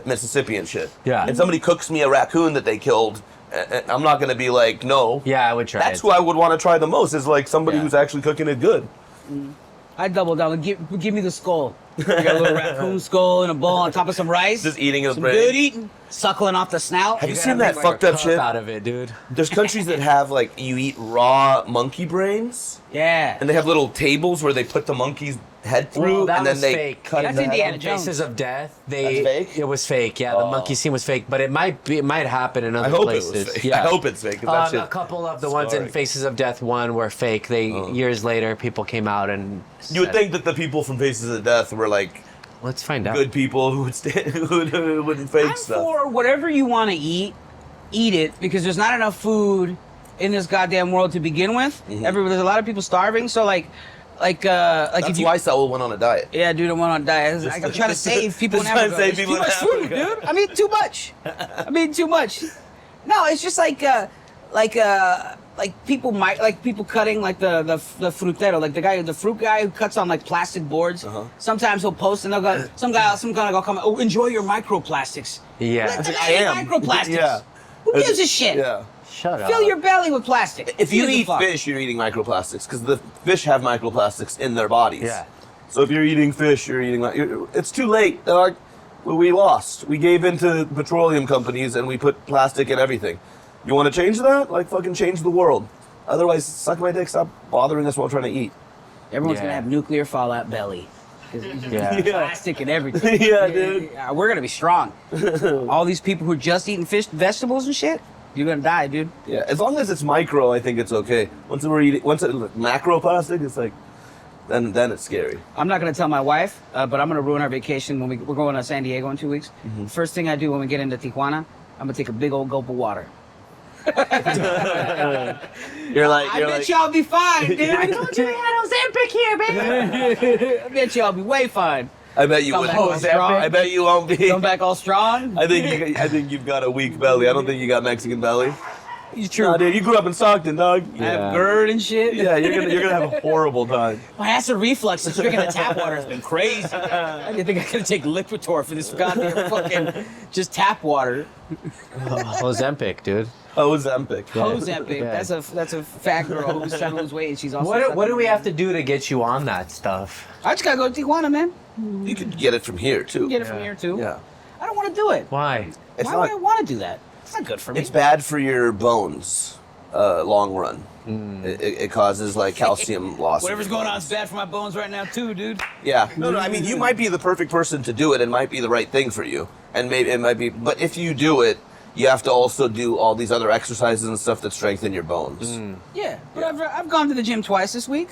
Mississippi and shit. Yeah. And somebody cooks me a raccoon that they killed, I'm not gonna be like, no. Yeah, I would try That's it. who I would want to try the most. Is like somebody Yeah. who's actually cooking it good. I double down. Give me the skull. You got a little raccoon skull in a bowl on top of some rice. Just eating his some brain. good eating, suckling off the snout. Have you gotta seen that make, like, fucked a up cup shit? out of it, dude? There's countries that have like you eat raw monkey brains, Yeah. and they have little tables where they put the monkey's head through, Well, that and then was they fake. cut That's the head Indiana off. Jones. Faces of Death. That's fake? It was fake. Yeah, the Oh. monkey scene was fake, but it might happen in other I hope places. it was fake. Yeah. I hope it's fake because that A shit. couple of the ones in scarring. Faces of Death 1 were fake. Years later, people came out and You would said- think that the people from Faces of Death were like Let's find out. good people who would who wouldn't fake I'm stuff. for whatever you want to eat it because there's not enough food in this goddamn world to begin with. There's a lot of people starving, so like That's if you. why Saul went on a diet. Yeah, dude, I'm on a diet. I'm trying to save people in Just trying to Africa. save It's people too in much food, Africa. dude. I mean, too much. I mean, too much. No, it's just like people cutting like the frutero, like the fruit guy who cuts on like plastic boards. Sometimes he'll post and they'll go, some guy will come, oh, enjoy your microplastics. Yeah. Let them I eat am. microplastics. Yeah. Who gives a shit? Yeah. Shut up. Fill your belly with plastic. If you Who gives a eat fuck? fish, you're eating microplastics because the fish have microplastics in their bodies. Yeah. So if you're eating fish, it's too late. They're like, well, we lost. We gave in to petroleum companies and we put plastic in everything. You want to change that? Like, fucking change the world. Otherwise, suck my dick. Stop bothering us while trying to eat. Everyone's Yeah. gonna have nuclear fallout belly. 'Cause it's Yeah. plastic and everything. Yeah, dude. We're gonna be strong. All these people who are just eating fish, vegetables and shit, you're gonna die, dude. Yeah, as long as it's micro, I think it's okay. Once it's macro plastic, it's like, then it's scary. I'm not gonna tell my wife, but I'm gonna ruin our vacation when we're going to San Diego in 2 weeks. First thing I do when we get into Tijuana, I'm gonna take a big old gulp of water. I bet y'all be fine, dude. I told you we had Ozempic here, baby. I bet y'all be way fine. I bet you Come wouldn't. back all strong. I bet you won't be. Come back all strong. I think you've got a weak belly. I don't think you got Mexican belly. It's true. Nah, dude, you grew up in Stockton, dog. I have GERD and shit. Yeah, you're gonna have a horrible time. My acid reflux since drinking the tap water has been crazy. I didn't think I could take Lipitor for this goddamn fucking just tap water. Ozempic, dude. Ozempic. Ozempic. Yeah. That's a fat girl who's trying to lose weight and she's also. What do we have to do to get you on that stuff? I just gotta go to Tijuana, man. You could get it from here too. Get it from here too. Yeah. I don't want to do it. Why? It's Why would I not. want to do that? It's not good for me. It's bad for your bones, long run. It causes like calcium loss. in Whatever's your going on bones. is bad for my bones right now too, dude. Yeah. No. I mean, you might be the perfect person to do it, and might be the right thing for you, and maybe it might be. But if you do it, you have to also do all these other exercises and stuff that strengthen your bones. Yeah, but I've gone to the gym twice this week.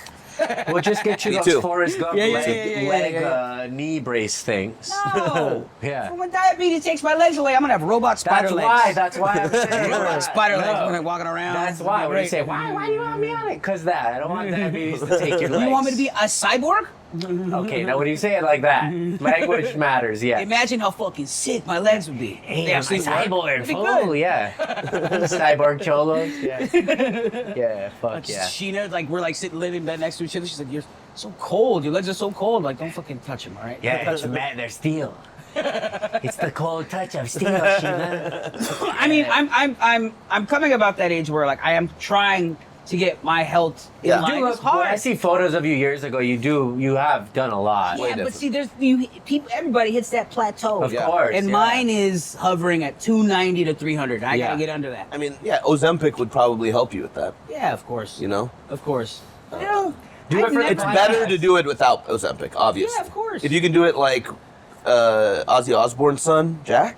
We'll just get you Me those too. Forrest Gump Yeah, leg knee brace things. No. Yeah. When diabetes takes my legs away, I'm gonna have robot spider legs. That's why I'm saying. Robot spider legs No. when I'm walking around. That's why. When you say, why do you want me on it? Because that. I don't want diabetes to take your legs. You want me to be a cyborg? Okay, now when you say it like that, language matters, yeah. Imagine how fucking sick my legs would be. Hey, They I'm a actually work. cyborg. It'd be Oh, good. yeah. Cyborg cholos. Yeah. Yeah, fuck yeah. Sheena, like we're like sitting living bed next to each other. She's like, "You're so cold. Your legs are so cold. Like, don't fucking touch them, all right? Don't Yeah, touch 'em." man, they're steel. It's the cold touch of steel, Sheena. I mean, I'm coming about that age where like I am trying to get my health in Yeah. line. You It's look, when I hard. see photos of you years ago, you have done a lot. Yeah, but different. see, everybody hits that plateau. Of Yeah. course. And yeah. mine is hovering at 290 to 300. I Yeah. gotta get under that. I mean, yeah, Ozempic would probably help you with that. Yeah, of course. You know, Of course. Well, Do you I've ever- never it's Why better not? to do it without Ozempic, obviously. Yeah, of course. If you can do it like Ozzy Osbourne's son, Jack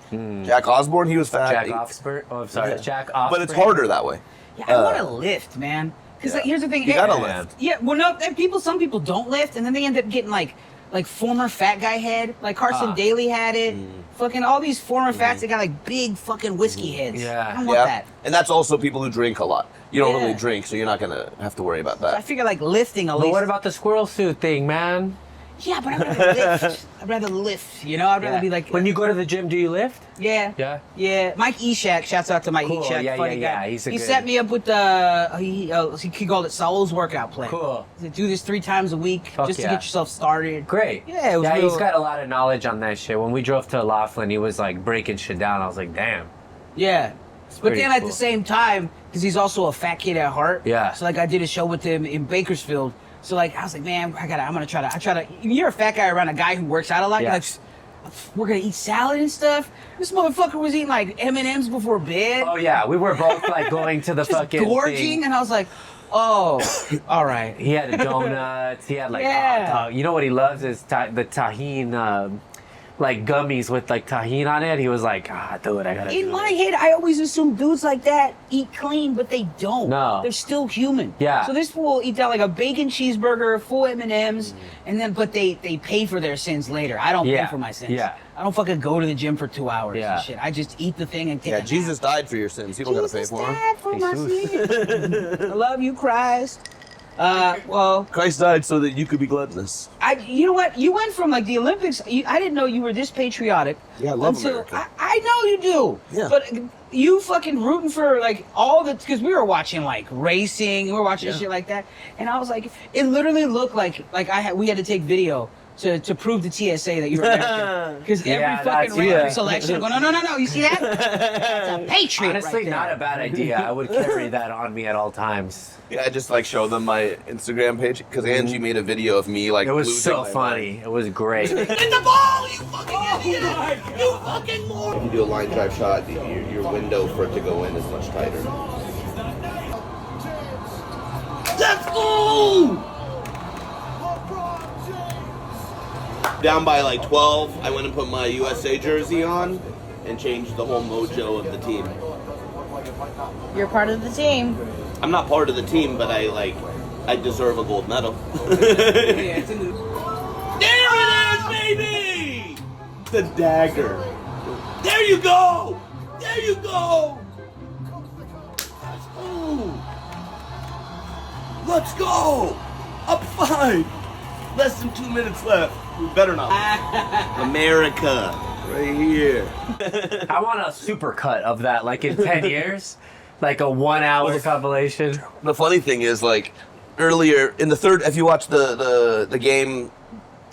Osbourne, he was fat. Jack Offspur. Oh, I'm sorry. Yeah. Jack Offspur. But it's harder that way. Yeah, I want to lift, man. Because yeah. here's the thing. You gotta Yeah. lift. Yeah, well, no, some people don't lift, and then they end up getting like former fat guy head. Like Carson Daly had it. Fucking all these former fats that got like big fucking whiskey heads. Yeah. I don't want Yeah, that. and that's also people who drink a lot. You don't Yeah. really drink, so you're not gonna have to worry about So I that. figure like lifting at But least. what about the squirrel suit thing, man? Yeah, but I'd rather lift. I'd rather lift. You know, I'd rather Yeah. be like. When you go to the gym, do you lift? Yeah. Yeah. Yeah, Mike Eshak, shouts out to Mike Cool, Eshak, yeah, funny yeah, guy. yeah, he's a he good- set me up with he called it Saul's workout plan. Cool. He said, do this 3 times a week Fuck just to yeah. get yourself started. Great. Yeah, it was yeah, real- he's got a lot of knowledge on that shit. When we drove to Laughlin, he was like breaking shit down. I was like, damn. Yeah. But pretty then at cool. the same time, because he's also a fat kid at heart. Yeah. So like I did a show with him in Bakersfield. So like I was like, man, I'm gonna try to. You're a fat guy around a guy who works out a lot. Yeah. You're like, we're gonna eat salad and stuff. This motherfucker was eating like M&Ms before bed. Oh yeah, we were both like going to the just fucking gorging, thing. and I was like, oh, all right. He had donuts. He had like, Yeah. you know what he loves is the tahine, like gummies with like tahine on it. He was like, dude, I gotta In do my it. head, I always assume dudes like that eat clean, but they don't. No. They're still human. Yeah. So this fool eats out like a bacon cheeseburger, full M&Ms, and then but they pay for their sins later. I don't Yeah. pay for my sins. Yeah. I don't fucking go to the gym for 2 hours Yeah. and shit. I just eat the thing and take Yeah, a nap. Jesus died for your sins. You don't gotta pay Jesus for them. died for my Jesus. sins. I love you, Christ. Well, Christ died so that you could be gluttonous. you know what? You went from like the Olympics. I didn't know you were this patriotic. Yeah, I love until, America. I know you do. Yeah. But you fucking rooting for like all the, because we were watching like racing, we were watching shit like that, and I was like, it literally looked like we had to take video to prove to TSA that you were American. Because every fucking random selection go, no, you see that? That's a patriot. Honestly, right not there. a bad idea. I would carry that on me at all times. Yeah, I just like show them my Instagram page because Angie made a video of me like. It was losing so my funny. It was great. Get the ball, you fucking idiot! You fucking moron! If you do a line drive shot, your window for it to go in is much tighter. Let's go! Down by like 12, I went and put my USA jersey on and changed the whole mojo of the team. You're part of the team. I'm not part of the team, but I deserve a gold medal. Yeah, it's in the... There it is, baby! The dagger. There you go! There you go! Let's go! Let's go! Up 5! Less than 2 minutes left. We better not. America. Right here. I want a super cut of that, like in 10 years. Like a 1 hour compilation. The funny thing is, like, earlier in the third, if you watch the game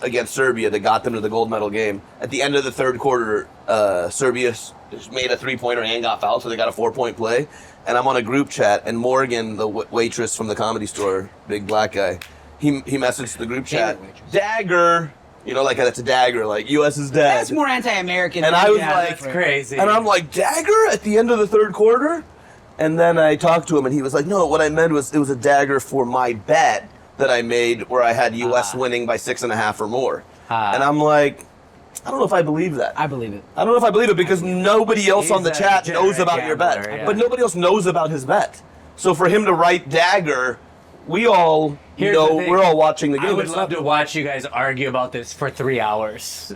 against Serbia that got them to the gold medal game, at the end of the third quarter, Serbia made a 3-pointer and got fouled, so they got a 4-point play. And I'm on a group chat, and Morgan, the waitress from the Comedy Store, big black guy, he messaged the group chat, dagger. You know, like that's a dagger, like U.S. is dead. That's more anti-American. And than I was yeah, like, that's Crazy. and I'm like, dagger at the end of the third quarter? And then I talked to him, and he was like, no, what I meant was it was a dagger for my bet that I made where I had U.S. winning by 6.5 or more. And I'm like, I don't know if I believe that. I believe it. I don't know if I believe it because nobody else He's on the a chat knows degenerate about your bet. gambler, yeah. But nobody else knows about his bet. So for him to write dagger, we all Here's the know, thing. we're all watching the game. I would It's love not- to watch you guys argue about this for 3 hours.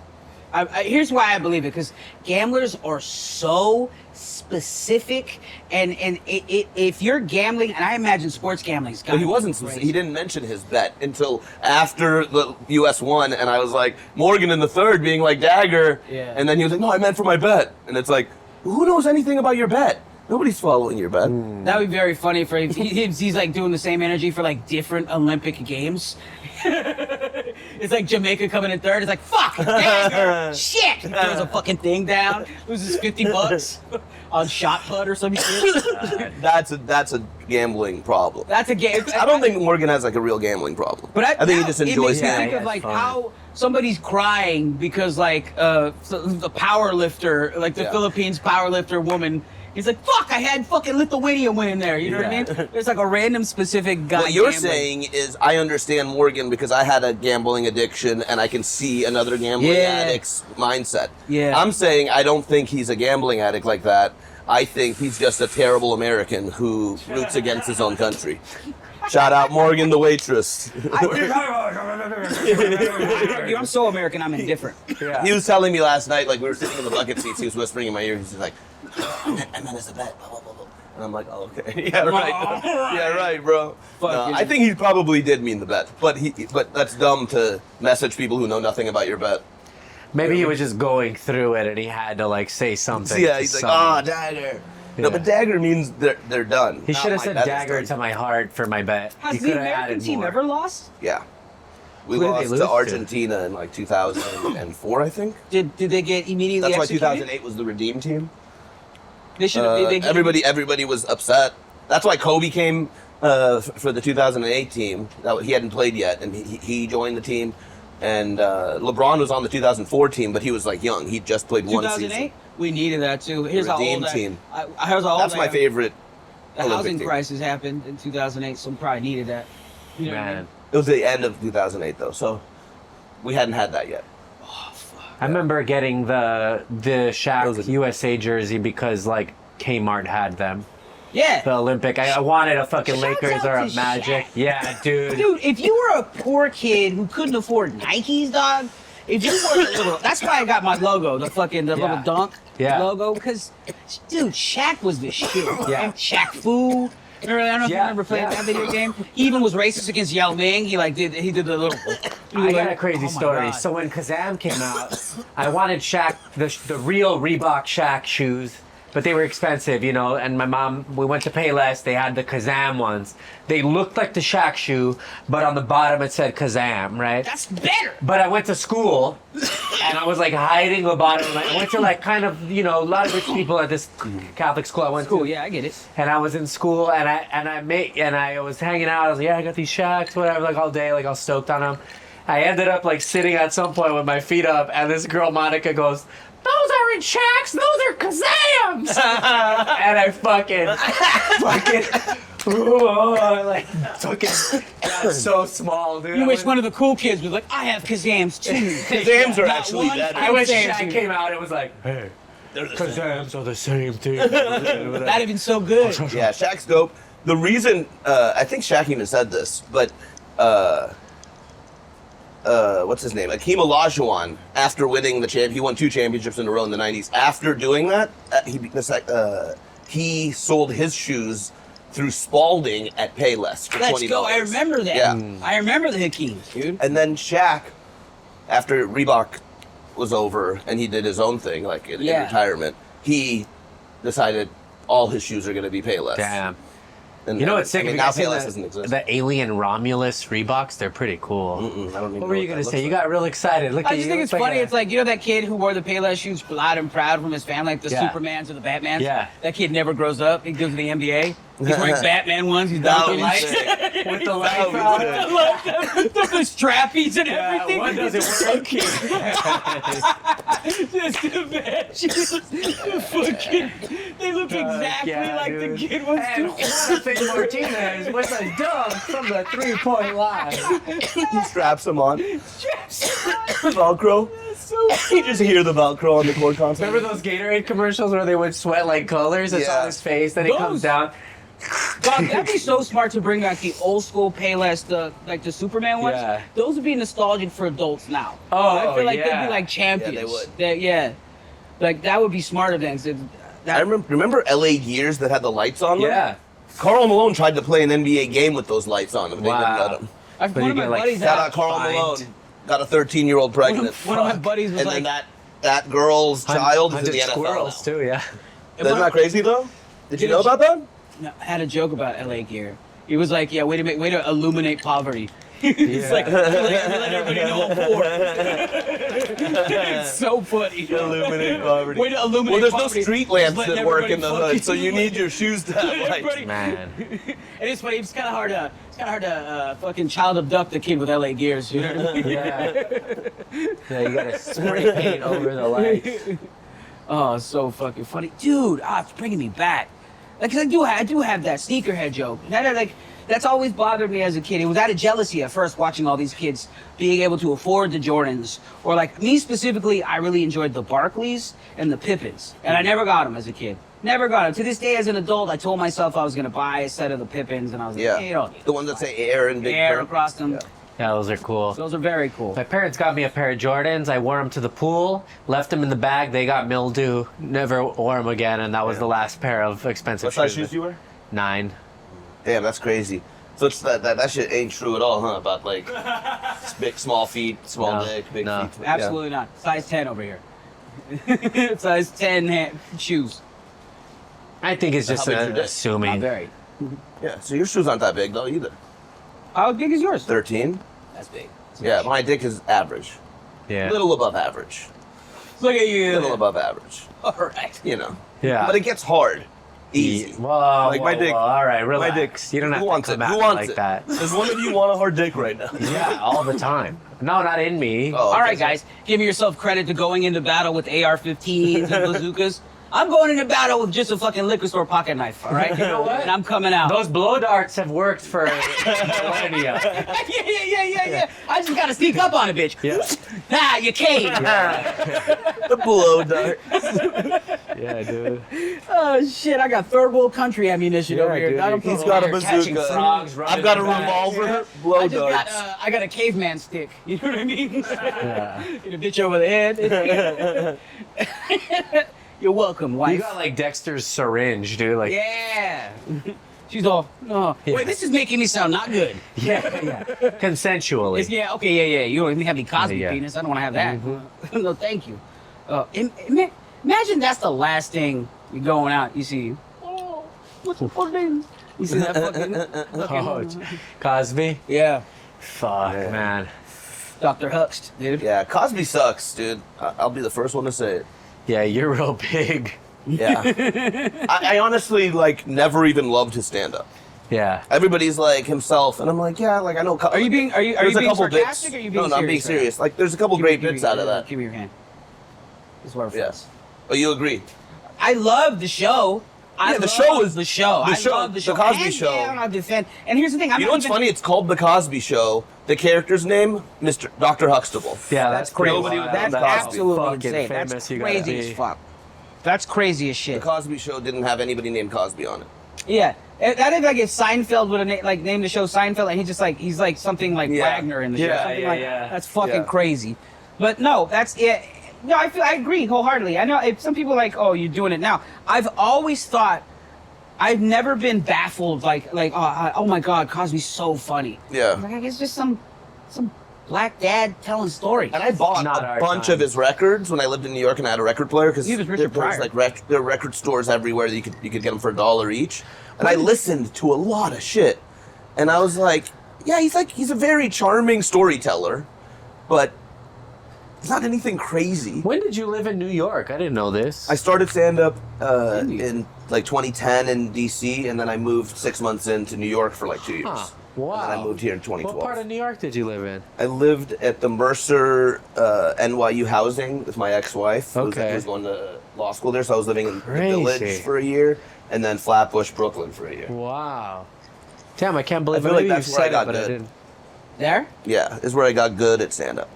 Here's why I believe it, because gamblers are so specific, and if you're gambling, and I imagine sports gambling is But he wasn't. He didn't mention his bet until after the U.S. won, and I was like Morgan in the third, being like dagger, Yeah. and then he was like, "No, I meant for my bet," and it's like, who knows anything about your bet? Nobody's following your bet. That would be very funny for him. He's like doing the same energy for like different Olympic games. It's like Jamaica coming in third. It's like, fuck, dagger, shit. He throws a fucking thing down, loses $50 on shot put or some shit. That's a gambling problem. That's a game. I don't think Morgan has like a real gambling problem. But I think he just it enjoys makes me gambling. think of like fun. how somebody's crying because like the power lifter, like the Yeah. Philippines power lifter woman. He's like, fuck, I had fucking Lithuania win in there. You know what I mean? There's like a random specific guy. What you're gambling. saying is, I understand Morgan because I had a gambling addiction, and I can see another gambling Yeah. addict's mindset. Yeah. I'm saying I don't think he's a gambling addict like that. I think he's just a terrible American who roots against his own country. Shout out Morgan, the waitress. I'm so American, I'm indifferent. He was telling me last night, like we were sitting in the bucket seats, he was whispering in my ear. He's like, I meant as a bet, blah, blah, blah, blah. And I'm like, oh, okay. Yeah, right. Yeah, right, bro. No, I think he probably did mean the bet, but that's dumb to message people who know nothing about your bet. Maybe he was just going through it and he had to like say something. Yeah, to he's like, someone. dagger. No, Yeah. but dagger means they're done. He Not should have my said bet is dagger done. to my heart for my bet. Has He the could have American added team more. ever lost? Yeah. We Who did they lost lose to to? Argentina in like 2004, I think. Did they get immediately That's why executed? 2008 was the redeem team. They should have. Everybody was upset. That's why Kobe came for the 2008 team. He hadn't played yet, and he joined the team. And LeBron was on the 2004 team, but he was like young. He just played one 2008. season. We needed that too. Here's how redeem old team. Here's how old That's I my am. favorite. The Olympic housing team. crisis happened in 2008, so we probably needed that. You know what I mean? Man. It was the end of 2008 though, so we hadn't had that yet. I remember getting the Shaq Those are- USA jersey because like Kmart had them. Yeah. The Olympic. I wanted a fucking Shouts Lakers out or a to Magic. Shaq. Yeah, dude. Dude, if you were a poor kid who couldn't afford Nikes, dog, if you were a little, that's why I got my logo, the little dunk Yeah. logo, because, dude, Shaq was the shit. Yeah. And Shaq Fu, Remember, I don't know if you remember playing that video game. He even was racist against Yao Ming. He did the little. I got a crazy my story. God. So when Kazam came out, I wanted Shaq, the real Reebok Shaq shoes, but they were expensive, you know. And my mom, we went to Payless. They had the Kazam ones. They looked like the Shaq shoe, but on the bottom it said Kazam, right? That's better. But I went to school, and I was like hiding the bottom. I went to like kind of, you know, a lot of rich people at this Catholic school I went Cool. to. Yeah, I get it. And I was in school, and I was hanging out. I was like, yeah, I got these Shaqs, whatever, like all day, like all stoked on them. I ended up like sitting at some point with my feet up, and this girl Monica goes, "Those aren't Shaqs, those are Kazams." And I fucking like took it. Got so small, dude. You I wish was- one of the cool kids was like, I have Kazams too. Kazams are Not actually one. better. I wish Kazams. Shaq came out and was like, hey, They're the same. Kazams are the same thing. That'd have been so good. Yeah, Shaq's dope. The reason, I think Shaq even said this, but what's his name? Akeem Olajuwon, after winning the he won 2 championships in a row in the 90s. After doing that, he sold his shoes through Spalding at Payless for $20. Let's go. I remember that. Yeah. I remember the Hakeems, dude. And then Shaq, after Reebok was over and he did his own thing, like in retirement, he decided all his shoes are going to be Payless. Damn. And You know what's sick? I mean, Have you now guys seen Payless doesn't exist. the Alien Romulus Reeboks? They're pretty cool. I don't even What were know you that gonna say? looks You like. got real excited. Look I at just you. think it's Looks like funny. a- It's like, you know that kid who wore the Payless shoes loud and proud from his family, like the Yeah. Supermans or the Batmans? Yeah. That kid never grows up. He goes to the NBA. He's wearing Batman ones. He's That dunking would be lights. sick. with the That lights would on. be sick. The strappies and Yeah, everything. one doesn't work. Just imagine. Fucking, they look exactly like dude. the kid was And doing. Jonathan Martinez with a dunk from the 3-point line. He straps him on. Velcro. You just hear the Velcro on the court console. Remember those Gatorade commercials where they would sweat like colors? It's Yeah. on his face, then it comes down. God, that'd be so smart to bring back the old school Payless, like the Superman ones. Yeah. Those would be nostalgic for adults now. Oh, I feel like they'd yeah. be like champions. Yeah, they would. Yeah, like that would be smarter than. I remember LA Gears that had the lights on them? Yeah. Carl Malone tried to play an NBA game with those lights on them. They Wow. didn't let him. One you of my get, like, buddies. Shout had- out Carl fined. Malone. Got a 13-year-old pregnant. One of my buddies was and like, then that girl's child is in the NFL squirrels now. too, yeah. Isn't that crazy though? Did you know about that? No, I had a joke about LA Gear. He was like, "Yeah, way to illuminate poverty." He's like, let everybody know I'm poor. It's so funny. Illuminate poverty. Way to illuminate Well, there's poverty. no street lamps Just that letting work in everybody the hood, fucking so you need your shoes to have lights. Everybody- Man. And it's funny. It's kind of hard to fucking child abduct a kid with LA Gears. You know what I mean? Yeah. Yeah, you gotta spray paint over the lights. Oh, it's so fucking funny, dude. It's bringing me back. Like, 'cause I do have that sneakerhead joke. That's always bothered me as a kid. It was out of jealousy at first, watching all these kids being able to afford the Jordans, or like me specifically. I really enjoyed the Barclays and the Pippins, and I never got them as a kid. Never got them. To this day, as an adult, I told myself I was gonna buy a set of the Pippins, and I was like, Yeah. hey, you don't need The ones that say air and big air print. across them. Yeah. Yeah, those are cool. Those are very cool. My parents got me a pair of Jordans. I wore them to the pool, left them in the bag. They got mildew. Never wore them again, and that was the last pair of expensive What size shoes you wear? 9. Damn, that's crazy. So it's that shit ain't true at all, huh? About like small feet, small No, dick, big no. feet. Absolutely not. Size 10 over here. Size 10 shoes. I think it's just How big's your dick? Not assuming. very. Yeah. So your shoes aren't that big though either. How big is yours? 13. That's big. Yeah, my dick is average. Yeah. Little above average. Look at you. Little above average. All right. You know. Yeah. But it gets hard. Easy. Whoa, Like my dick- All right, relax. My dick. You don't have Who to wants come it? at Who me wants like it? that. Does one of you want a hard dick right now? Yeah, all the time. No, not in me. Oh, All right, okay. guys. Give yourself credit to going into battle with AR-15s and bazookas. I'm going into battle with just a fucking liquor store pocket knife, all right? You know what? And I'm coming out. Those blow darts have worked for millennia. yeah. I just gotta sneak up on a bitch. Yeah. Nah, you caved. The blow dart. Yeah, dude. Oh shit! I got third world country ammunition Yeah, over here. dude. I'm He's got a Catching bazooka. frogs, running I've got a in the back. revolver. Blow I just darts. got I got a caveman stick. You know what I mean? Yeah. Get a bitch over the head. You're welcome, You wife. got like Dexter's syringe, dude. Like, Yeah. She's all, no. Wait, this is making me sound not good. Yeah. Consensually. Yeah. You don't even have any Cosby Yeah. penis. I don't want to have that. No, thank you. Imagine that's the last thing you're going out. You see, oh, what's the fucking name? You see that fucking Cosby? yeah, Fuck, man. Dr. Huxt, dude. Yeah, Cosby sucks, dude. I'll be the first one to say it. Yeah, you're real big. Yeah. I honestly, like, never even loved his stand-up. Yeah. Everybody's like himself, and I'm like, yeah, like I know. Are you being There's a being couple sarcastic bits. or are you being No, serious? I'm being serious. Like, there's a couple great bits out of that. Give me your hand. This is where we're Yes. Oh, you agree? I love the show. Yeah, the show is the show. the I show- love the show. the Cosby Hands Show. down, I defend. And here's the thing. I'm You not know what's even, funny? It's called The Cosby Show. The character's name, Dr. Huxtable. Yeah, That's crazy. Nobody would That's know Cosby. absolutely Fucking insane. famous That's you gotta crazy be. as fuck. That's crazy as The shit. Cosby Show didn't have anybody named Cosby on it. Yeah. That is like if Seinfeld would have named the show Seinfeld, and he's like something like Yeah. Wagner in the show. Yeah, Something yeah, like, yeah. That's fucking Yeah. crazy. But no, that's it. No, I agree wholeheartedly. I know if some people are like, oh, you're doing it now. I've always thought, I've never been baffled like oh my God, Cosby's so funny. Yeah. Like it's just some black dad telling stories. And I bought Not a our bunch time. of his records when I lived in New York and I had a record player because He was there Richard was Pryor. like there are record stores everywhere that you could get them for $1 each. And I listened to a lot of shit. And I was like, yeah, he's a very charming storyteller, but it's not anything crazy. When did you live in New York? I didn't know this. I started stand-up in like 2010 in DC, and then I moved 6 months into New York for like 2 years. Huh. Wow. And then I moved here in 2012. What part of New York did you live in? I lived at the Mercer NYU housing with my ex-wife. Who Okay. was going to law school there, so I was living in the Crazy. Village for a year, and then Flatbush, Brooklyn for a year. Wow. Damn, I can't believe I feel like maybe that's you where I said got it, but I good. didn't. There? Yeah, is where I got good at stand-up.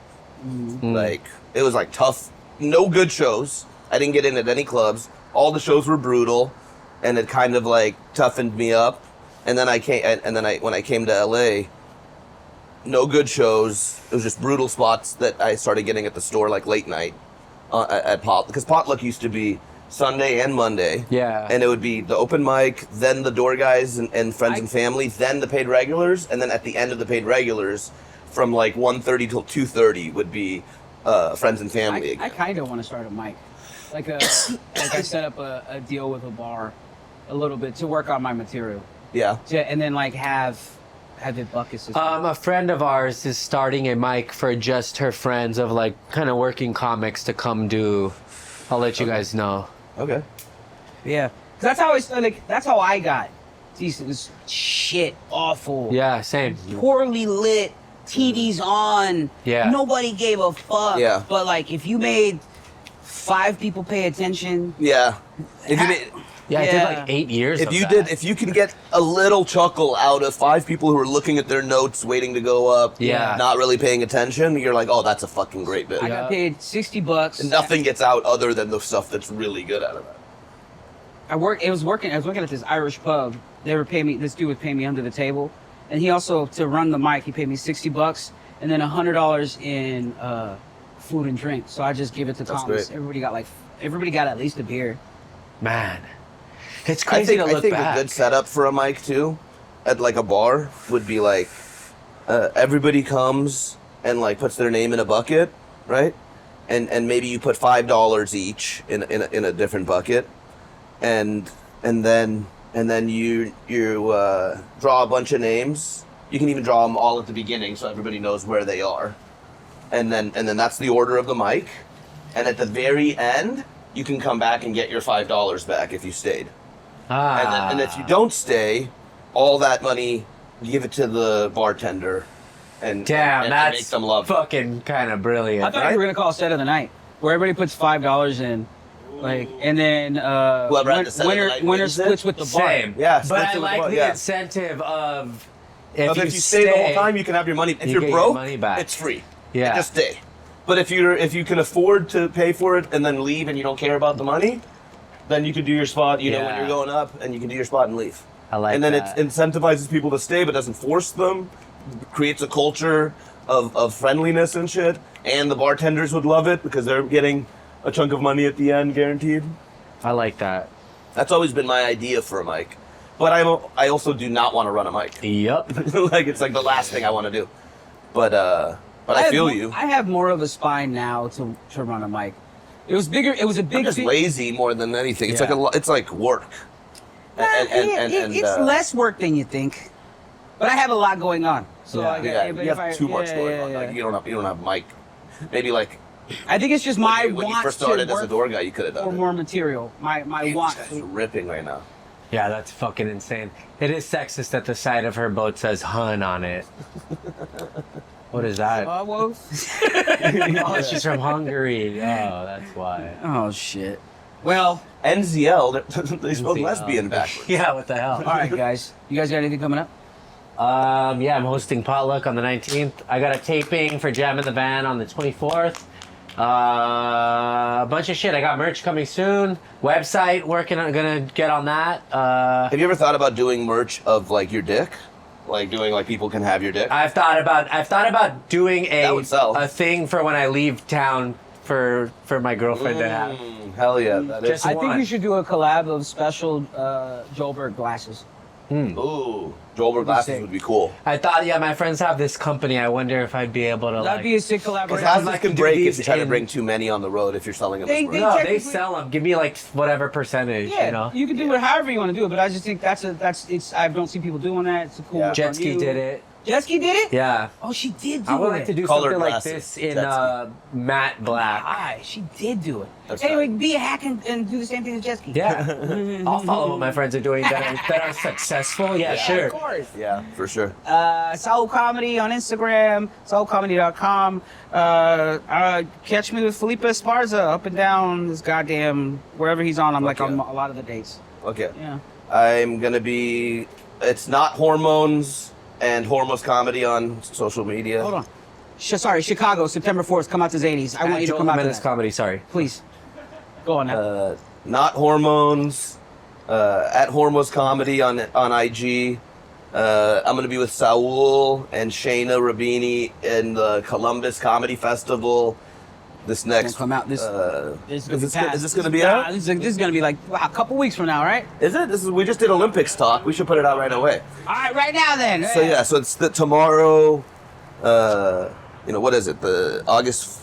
Mm. Like, it was like tough, no good shows. I didn't get in at any clubs. All the shows were brutal, and it kind of like toughened me up. And then when I came to LA, no good shows. It was just brutal spots that I started getting at the store like late night at Potluck, because Potluck used to be Sunday and Monday. Yeah. And it would be the open mic, then the door guys and friends and family, then the paid regulars, and then at the end of the paid regulars, from like 1:30 till 2:30 would be friends and family I again. kind of want to start a mic. Like I set up a deal with a bar a little bit to work on my material. Yeah. And then like have it bucket system. A friend of ours is starting a mic for just her friends of like kind of working comics to come do. I'll let you guys know. Okay. Yeah. 'Cause that's how that's how I got decent. This shit awful. Yeah, same. Poorly lit. TV's on. Yeah. Nobody gave a fuck. Yeah. But like if you made 5 people pay attention. Yeah. If you did, Yeah, I did Yeah. like 8 years. of that. if you can get a little chuckle out of 5 people who are looking at their notes, waiting to go up, Yeah. not really paying attention, you're like, oh, that's a fucking great bit. I got paid $60. And nothing gets out other than the stuff that's really good out of it. I was working at this Irish pub. They were paying me. This dude was paying me under the table, and he also to run the mic. He paid me $60 and then $100 in food and drink. So I just give it to That's Thomas. great. Everybody got at least a beer. Man, it's I crazy think, to look back. a good setup for a mic too, at like a bar, would be like everybody comes and like puts their name in a bucket, right? And maybe you put $5 each in a different bucket, and then you draw a bunch of names. You can even draw them all at the beginning so everybody knows where they are, and then that's the order of the mic, and at the very end you can come back and get your $5 back if you stayed. And if you don't stay, all that money, give it to the bartender, and Damn, and that's make them love it. fucking kind of brilliant. I thought we were gonna call a set of the night, where everybody puts $5 in, like, and then Whoever had the set of the winner night winner wins it? splits with the bar. Same. Yeah, but splits I it with like the the bar, yeah. incentive of If you stay the whole time, you can have your money. If you you're get your broke, money back. it's free. Yeah. Just stay. But if you can afford to pay for it and then leave and you don't care about the money, then you can do your spot, when Yeah. you're going up, and you can do your spot and leave. I like and then that. it incentivizes people to stay but doesn't force them, creates a culture of friendliness and shit, and the bartenders would love it because they're getting a chunk of money at the end guaranteed. I like that. That's always been my idea for a mic. But I also do not want to run a mic. Yup. Like it's like the last thing I want to do. But I feel you. I have more of a spine now to run a mic. It was bigger. It was a I'm big. just lazy more than anything. It's Yeah. it's like work. It's less work than you think, but I have a lot going on. So Yeah. I get, Yeah, but you if have I- too much yeah, going yeah, on. yeah. Like you don't have mic. Maybe like I think it's just my when you want first to started as a work door guy, you could have for done it. more material. My want. This guy's ripping right now. Yeah, that's fucking insane. It is sexist that the side of her boat says "hun" on it. What is that? Well. Oh, she's from Hungary. Oh, that's why. Oh shit. Well, NZL, they spelled NZL. lesbian backwards. Yeah, what the hell? all right, guys. You guys got anything coming up? Yeah, I'm hosting Potluck on the 19th. I got a taping for Jam in the Van on the 24th. A bunch of shit. I got merch coming soon. Website gonna get on that. Have you ever thought about doing merch of like your dick? Like doing like people can have your dick? I've thought about doing That would sell. a thing for when I leave town for my girlfriend to have. Hell yeah, that is. Just- I think one. we should do a collab of special Joelberg glasses. Ooh, Joelberg glasses sick. would be cool. I thought, yeah, my friends have this company. I wonder if I'd be able to. That'd like, be a sick I'd collaboration. Glasses like can to do break if these you try to in- bring too many on the road if you're selling them They- as they- merch. No, they technically- sell them. Give me like whatever percentage. Yeah, You know. you can do it however you want to do it, but I just think it's. I don't see people doing that. It's a cool. Yeah. look Jet on ski you. did it. Jet ski did it? Yeah. Oh, she did do I would it. like to do Colored something like glasses, this in jet ski. matte black. Ah, she did do it. That's Anyway, right. be a hack and do the same thing as jet ski. Yeah. I'll follow what my friends are doing that are successful. Yeah, sure. Of course. Yeah, for sure. Soul Comedy on Instagram, soulcomedy.com. Catch me with Felipe Esparza up and down this goddamn wherever he's on. I'm like on a lot of the dates. Okay. Yeah. I'm gonna be. It's not hormones and Hormoz comedy on social media. Hold on. Sorry, Chicago, September 4th. Come out to Zanies. I want you to come out to Jimenez that. comedy. Sorry. Please. Go on now. Not hormones. At Hormoz comedy on IG. I'm gonna be with Saul and Shayna Rabini in the Columbus Comedy Festival. This next. Come out this. Is this gonna be out? This is gonna be like a couple weeks from now, right? Is it? We just did Olympics talk. We should put it out right away. All right, right now then. So yeah, so it's tomorrow. What is it? The August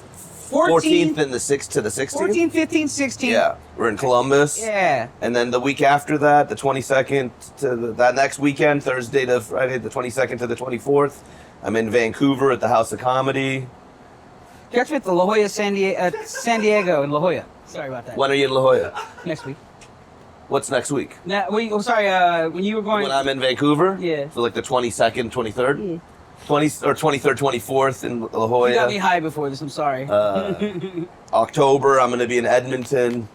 14th and the 6th to the 16th. 14, 15, 16. Yeah, we're in Columbus. Yeah. And then the week after that, the 22nd to that next weekend, Thursday to Friday, the 22nd to the 24th, I'm in Vancouver at the House of Comedy. Catch me at the La Jolla, San Diego in La Jolla. Sorry about that. When are you in La Jolla? Next week. What's next week? I'm sorry. When you were going. When I'm in Vancouver? Yeah. So like the 22nd, 23rd? Yeah. 23rd, 24th in La Jolla. You got me high before this. I'm sorry. October, I'm going to be in Edmonton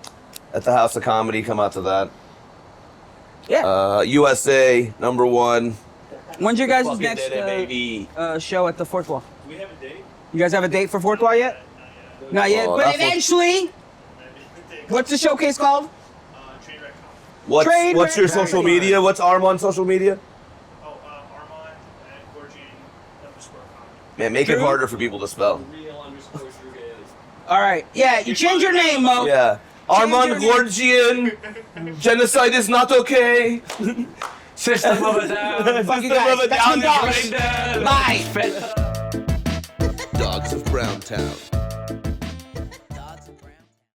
at the House of Comedy. Come out to that. yeah. USA, number one. When's your guys' Fucking next did it, baby. show at the Fourth Wall? Do we have a date? You guys have a date for Fourth Wall yet? Not yet, Oh, but that's what- eventually. What's the showcase called? Train wreck comedy. Train What's your wreck social comedy. media? What's Armand social media? Oh, Armand and Gorjian _comedy. Man, make it Drew? harder for people to spell. All right. Yeah, you change your name, Mo. Yeah. Armand your Gorjian. Genocide is not okay. System of a Down. Fuck you System of guys. a That's Down my is dogs. going down. Bye. Dogs of Browntown.